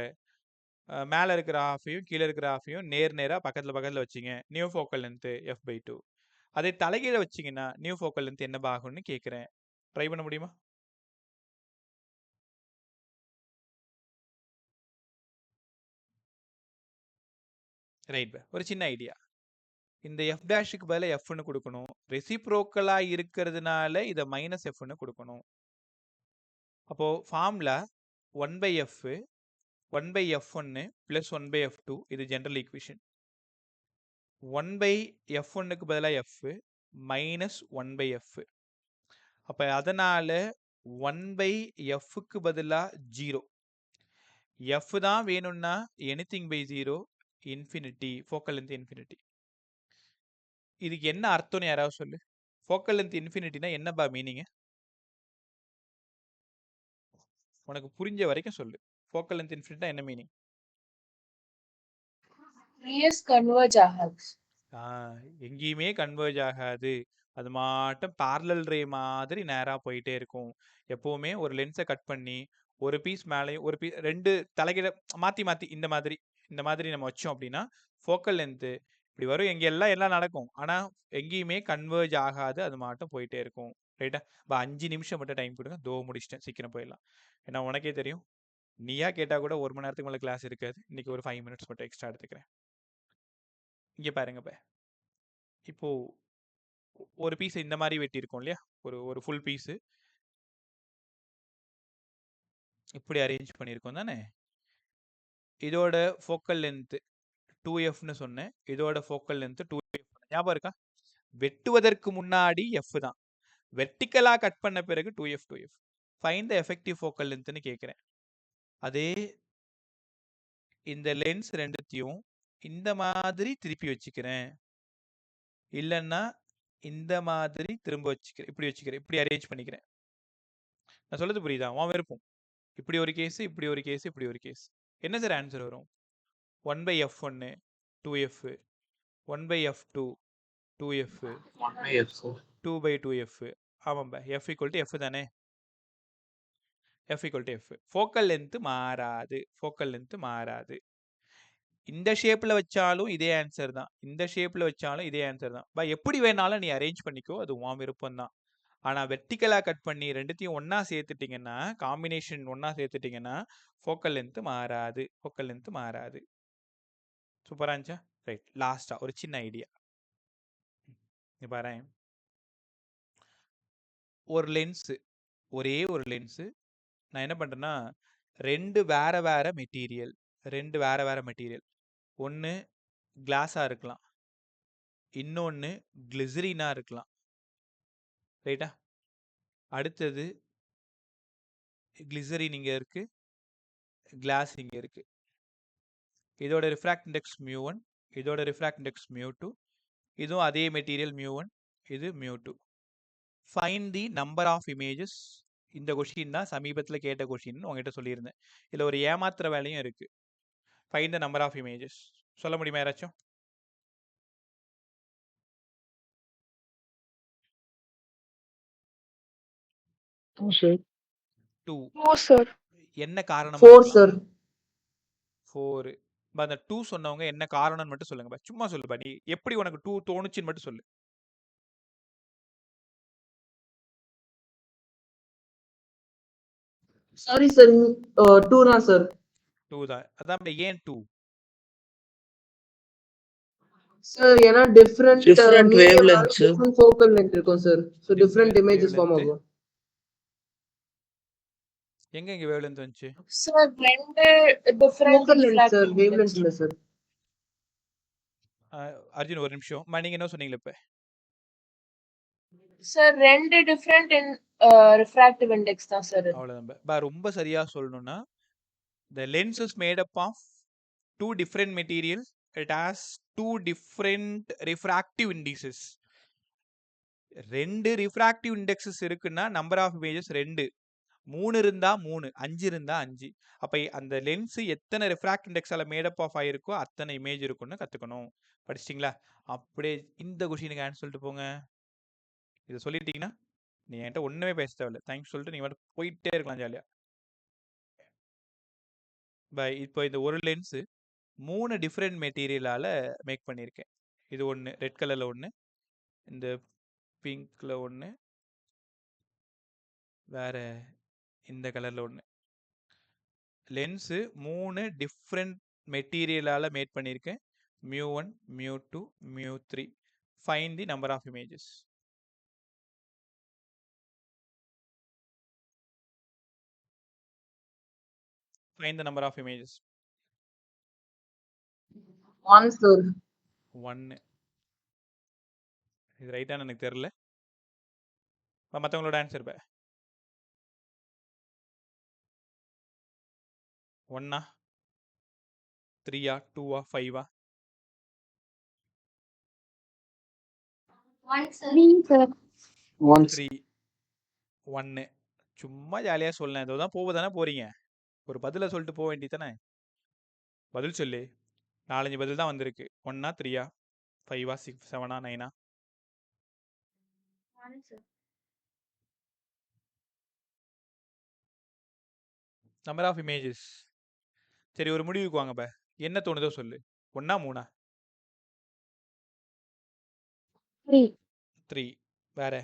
மேலே இருக்கிற ஹாஃபையும் கீழே இருக்கிற ஹாஃபையும் நேராக பக்கத்தில் வச்சிங்க. New focal length f/2. அதே தலைகீழ வச்சிங்கன்னா நியூ ஃபோக்கல் லென்த் என்ன ஆகும்னு கேட்குறேன். ட்ரை பண்ண முடியுமா? ரைட் பா. ஒரு சின்ன ஐடியா. இந்த f டேஷுக்கு பதிலாக எஃப்னு கொடுக்கணும். ரெசிப்ரோக்கலாக இருக்கிறதுனால இதை -fன்னு கொடுக்கணும். அப்போ ஃபார்முலா 1/f 1/f1 + 1/f2. இது ஜெனரல் ஈக்குவேஷன். 1/f1க்கு பதிலாக f -1/f. அப்போ அதனால 1/fக்கு பதிலாக 0. f தான் வேணும்னா anything by 0 infinity. Focal length infinity. இதுக்கு என்ன அர்த்தம்னு யாராவது சொல்லு. ஃபோக்கல் லென்த் இன்ஃபினிட்டினா என்னப்பா மீனிங்? உனக்கு புரிஞ்ச வரைக்கும் சொல்லு. ஃபோக்கல் லென்த் இன்ஃபினிட்டினா என்ன மீனிங்? ரேஸ் கன்வர்ஜ் ஆகாது. எங்கேயுமே கன்வர்ஜ் ஆகாது. அது மாட்டும் parallel ray மாதிரி நேரா போயிட்டே இருக்கும். எப்பவுமே ஒரு லென்ஸை கட் பண்ணி ஒரு பீஸ் மேலேயும் ஒரு பீஸ் 2 தலைகீழ மாற்றி இந்த மாதிரி நம்ம வச்சோம் அப்படின்னா ஃபோக்கல் லென்த்து இப்படி வரும். எல்லாம் நடக்கும். ஆனால் எங்கேயுமே கன்வர்ஜ் ஆகாது. அது மாட்டும் போயிட்டே இருக்கும். ரைட்டா? 5 நிமிஷம் மட்டும் டைம் கொடுங்க. தோ முடிச்சிட்டேன். சீக்கிரம் போயிடலாம். ஏன்னா உனக்கே தெரியும், நீயா கேட்டால் கூட 1 மணி நேரத்துக்கு மேலே கிளாஸ் இருக்காது. இன்னைக்கு ஒரு 5 மினிட்ஸ் மட்டும் எக்ஸ்ட்ரா எடுத்துக்கிறேன். இங்கே பாருங்கப்ப. இப்போ ஒரு பீஸ் இந்த மாதிரி வெட்டியிருக்கோம் இல்லையா? ஒரு ஃபுல் பீஸு இப்படி அரேஞ்ச் பண்ணியிருக்கோம் தானே? இதோட ஃபோக்கல் லென்த்து 2fன்னு சொன்னேன். இதோட ஃபோக்கல் லென்த்து 2f. ஞாபகம் இருக்கா? வெட்டுவதற்கு முன்னாடி f தான். வெர்டிக்கலாக கட் பண்ண பிறகு 2f. Find the effective focal லென்த்னு கேட்குறேன். அதே இந்த லென்ஸ் ரெண்டுத்தையும் இந்த மாதிரி திருப்பி வச்சுக்கிறேன், இல்லைன்னா இந்த மாதிரி திரும்ப வச்சுக்கிறேன், இப்படி அரேஞ்ச் பண்ணிக்கிறேன். நான் சொல்றது புரியுதா? உன் விருப்பம். இப்படி ஒரு கேஸ், இப்படி ஒரு கேஸ், இப்படி ஒரு கேஸ். என்ன சார் ஆன்சர் வரும்? 1/f1 2f, 1/f2 2f, 1/f sir. 2/2f. ஆமாம்பா. f = f தானே? f = f. ஃபோக்கல் லென்த் மாறாது. இந்த ஷேப்ல வச்சாலும் இதே ஆன்சர் தான். இந்த ஷேப்ல வச்சாலும் இதே ஆன்சர் தான். எப்படி வேணாலும் நீ அரேஞ்ச் பண்ணிக்கோ. அது உன் விருப்பம் தான். ஆனால் வெர்டிக்கலாக கட் பண்ணி ரெண்டுத்தையும் ஒன்றா சேர்த்துட்டிங்கன்னா, காம்பினேஷன் ஒன்றா சேர்த்துட்டிங்கன்னா ஃபோக்கல் லென்த் மாறாது. சூப்பராக இருந்துச்சா? ரைட். லாஸ்ட்டாக ஒரு சின்ன ஐடியா. இங்கே பாரு. ஒரு லென்ஸு, ஒரே ஒரு லென்ஸு நான் என்ன பண்ணுறேன்னா 2 வேற மெட்டீரியல். ஒன்று கிளாஸாக இருக்கலாம், இன்னொன்று கிளிசரினாக இருக்கலாம். ரைட்டா? அடுத்தது கிளிசரின் இங்கே இருக்கு, கிளாஸ் இங்கே இருக்கு. இதோட ரிஃப்ராக்ட் இண்டெக்ஸ் μ1, இதோட ரிஃப்ராக்ட் இண்டெக்ஸ் μ2. இதுவும் அதே மெட்டீரியல் μ1, இது μ2. Find the number of images. இந்த கொஷின் தான் சமீபத்தில் கேட்ட கொஷின் உங்ககிட்ட சொல்லியிருந்தேன். இதில் ஒரு ஏமாத்துற வேலையும் இருக்கு. Find the number of images. சொல்ல முடியுமா யாராச்சும்? டூ. No, sir. என்ன காரணம்? 4 sir. 4. அந்த 2 சொன்னவங்க என்ன காரணம்னு மட்டும் சொல்லுங்க. சும்மா சொல்லுப்பா. நீ எப்படி உனக்கு 2 தோணுச்சுன்னு மட்டும் சொல்லு. சாரி சார் 2 தான் சார். 2 தான். அதான் ஏன் 2? சார் ஏன்னா different wavelength sir. Different focal length இருக்கும் sir. So different images form wavelength. ஆகும். எங்க வேவ்லென்த் வந்துச்சு? Sir, ரெண்டு different focal length sir, refractive wave index. Length இல்ல சார். அர்ஜுன் ஒரு நிமிஷம். நீங்க என்ன சொன்னீங்களே இப்ப? Sir, ரெண்டு different refractive index தான் சார். அவ்வளவுதான். ரொம்ப சரியா சொல்லணும்னா the lens is made up of two different materials. It has two different refractive indices. ரெண்டு refractive indexes இருக்குன்னா number of images 2. 3 இருந்தா 3, 5 இருந்தா 5. அப்ப அந்த லென்ஸ் எத்தனை refractive indexால மேட் அப் ஆஃப் ஆயிருக்கோ அத்தனை இமேஜ் இருக்கும்னு கத்துக்கணும். படிச்சிட்டீங்களா? அப்படியே இந்த கொஸ்டினுக்கு ஆன்சர் சொல்லிட்டு போங்க. இதை சொல்லிட்டீங்கன்னா நீ என்கிட்ட ஒண்ணுமே பேச தேவையில்ல. தேங்க்ஸ் சொல்லிட்டு நீ மட்டும் போயிட்டே இருக்கலாம் ஜாலியா. இப்போ இந்த ஒரு லென்ஸ் 3 டிஃப்ரெண்ட் மெட்டீரியலால மேக் பண்ணியிருக்கேன். இது ஒன்று ரெட் கலர்ல ஒன்று, இந்த பிங்க்ல ஒன்று, வேற இந்த கலர்ல ஒன்று. லென்ஸு 3 டிஃப்ரெண்ட் மெட்டீரியலால மேட் பண்ணியிருக்கேன். mu1, mu2, mu3. Find the number of images. Find the number of images. 1 sir. 1. இது ரைட்டானு எனக்கு தெரியல. மற்றவங்களோட ஆன்சர் 1ஆ 3ஆ 2ஆ 5ஆ? 3 1. சும்மா ஜாலியா சொல்லலாம். இதோ தான் போதானே போறீங்க. ஒரு பதில சொல்லிட்டு போக வேண்டியதானே. பதில் சொல்லு. 4-5 பதில் தான் வந்திருக்கு. 1ஆ 3ஆ 5ஆ 6 7ஆ 9ஆ? Number of images. சரி ஒரு முடிவுக்கு வாங்க. என்ன தோணுதோ சொல்லு. 1ஆ 3ஆ? 3. வேற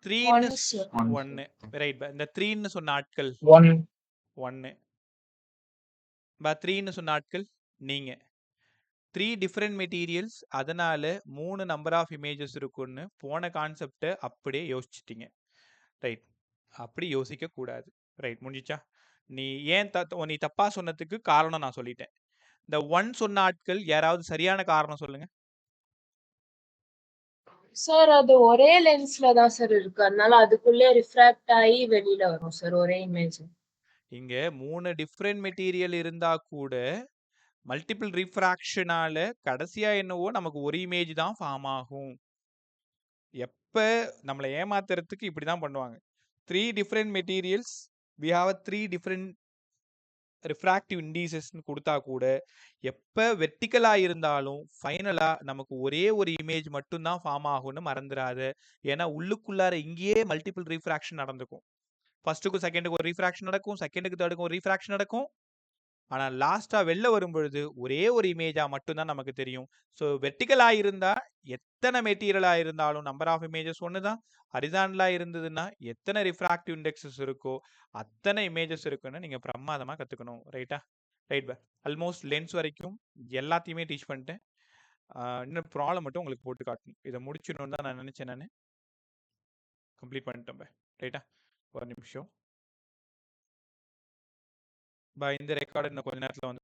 3ன்னு 1. ரைட். இந்த 3ன்னு சொன்ன ஆட்கள் 1. 1. 3ன்னு சொன்ன ஆட்கள் நீங்க. 3 டிஃப்ரெண்ட் மெட்டீரியல்ஸ், அதனால 3 நம்பர் ஆஃப் இமேஜஸ் இருக்குன்னு போன கான்செப்டை அப்படியே யோசிச்சிட்டீங்க. ரைட். அப்படி யோசிக்க கூடாது. ரைட். முடிஞ்சிச்சா? நீ ஏன் நீ தப்பா சொன்னதுக்கு காரணம் நான் சொல்லிட்டேன். இந்த 1 சொன்ன ஆட்கள் யாராவது சரியான காரணம் சொல்லுங்க. சார் அது ஒரே லென்ஸ்ல தான் சார் இருக்கு. அதனால அதுக்குள்ளே ரிஃப்ராக்ட் ஆகி வெளியில வரும் சார் ஒரே இமேஜ். இங்க 3 டிஃப்ரெண்ட் மெட்டீரியல் இருந்தா கூட மல்டிபிள் ரிஃப்ராக்ஷனால கடைசியா என்னவோ நமக்கு ஒரு இமேஜ் தான் ஃபார்ம் ஆகும். எப்ப நம்மளை ஏமாத்துறதுக்கு இப்படிதான் பண்ணுவாங்க. 3 different materials, we have 3 different refractive இண்டிசஸ்ன்னு கொடுத்தா கூட எப்ப வெர்டிக்கலா இருந்தாலும் ஃபைனலா நமக்கு ஒரே ஒரு இமேஜ் மட்டும்தான் ஃபார்ம் ஆகும்னு மறந்துடாத. ஏன்னா உள்ளுக்குள்ளார இங்கேயே மல்டிபிள் ரிஃப்ராக்ஷன் நடந்துக்கும். ஃபர்ஸ்ட்டுக்கும் செகண்டுக்கு ஒரு ரிஃப்ராக்ஷன் நடக்கும், செகண்டுக்கு தேர்டுக்கும் ஒரு ரிஃப்ராக்ஷன் நடக்கும். ஆனா லாஸ்டா வெளில வரும் பொழுது ஒரே ஒரு இமேஜா மட்டும்தான் நமக்கு தெரியும். ஸோ வெர்டிக்கலா இருந்தா எத்தனை மெட்டீரியலா இருந்தாலும் நம்பர் ஆஃப் இமேஜஸ் ஒன்று தான். ஹரிசாண்டலா இருந்ததுன்னா எத்தனை ரிஃப்ராக்டிவ் இண்டெக்ஸஸ் இருக்கோ அத்தனை இமேஜஸ் இருக்குன்னு நீங்க பிரமாதமா கத்துக்கணும். ரைட்டா? ரைட். ஆல்மோஸ்ட் லென்ஸ் வரைக்கும் எல்லாத்தையுமே டீச் பண்ணிட்டேன். இன்னும் ப்ராப்ளம் மட்டும் உங்களுக்கு போட்டு காட்டணும். இதை முடிச்சிடணும்னு தான் நான் நினைச்சேன். நான் கம்ப்ளீட் பண்ணிட்டேன். ரைட்டா? ஒரு நிமிஷம். இந்த ரெக்கார்டு இன்னும் கொஞ்ச நேரத்தில் வந்து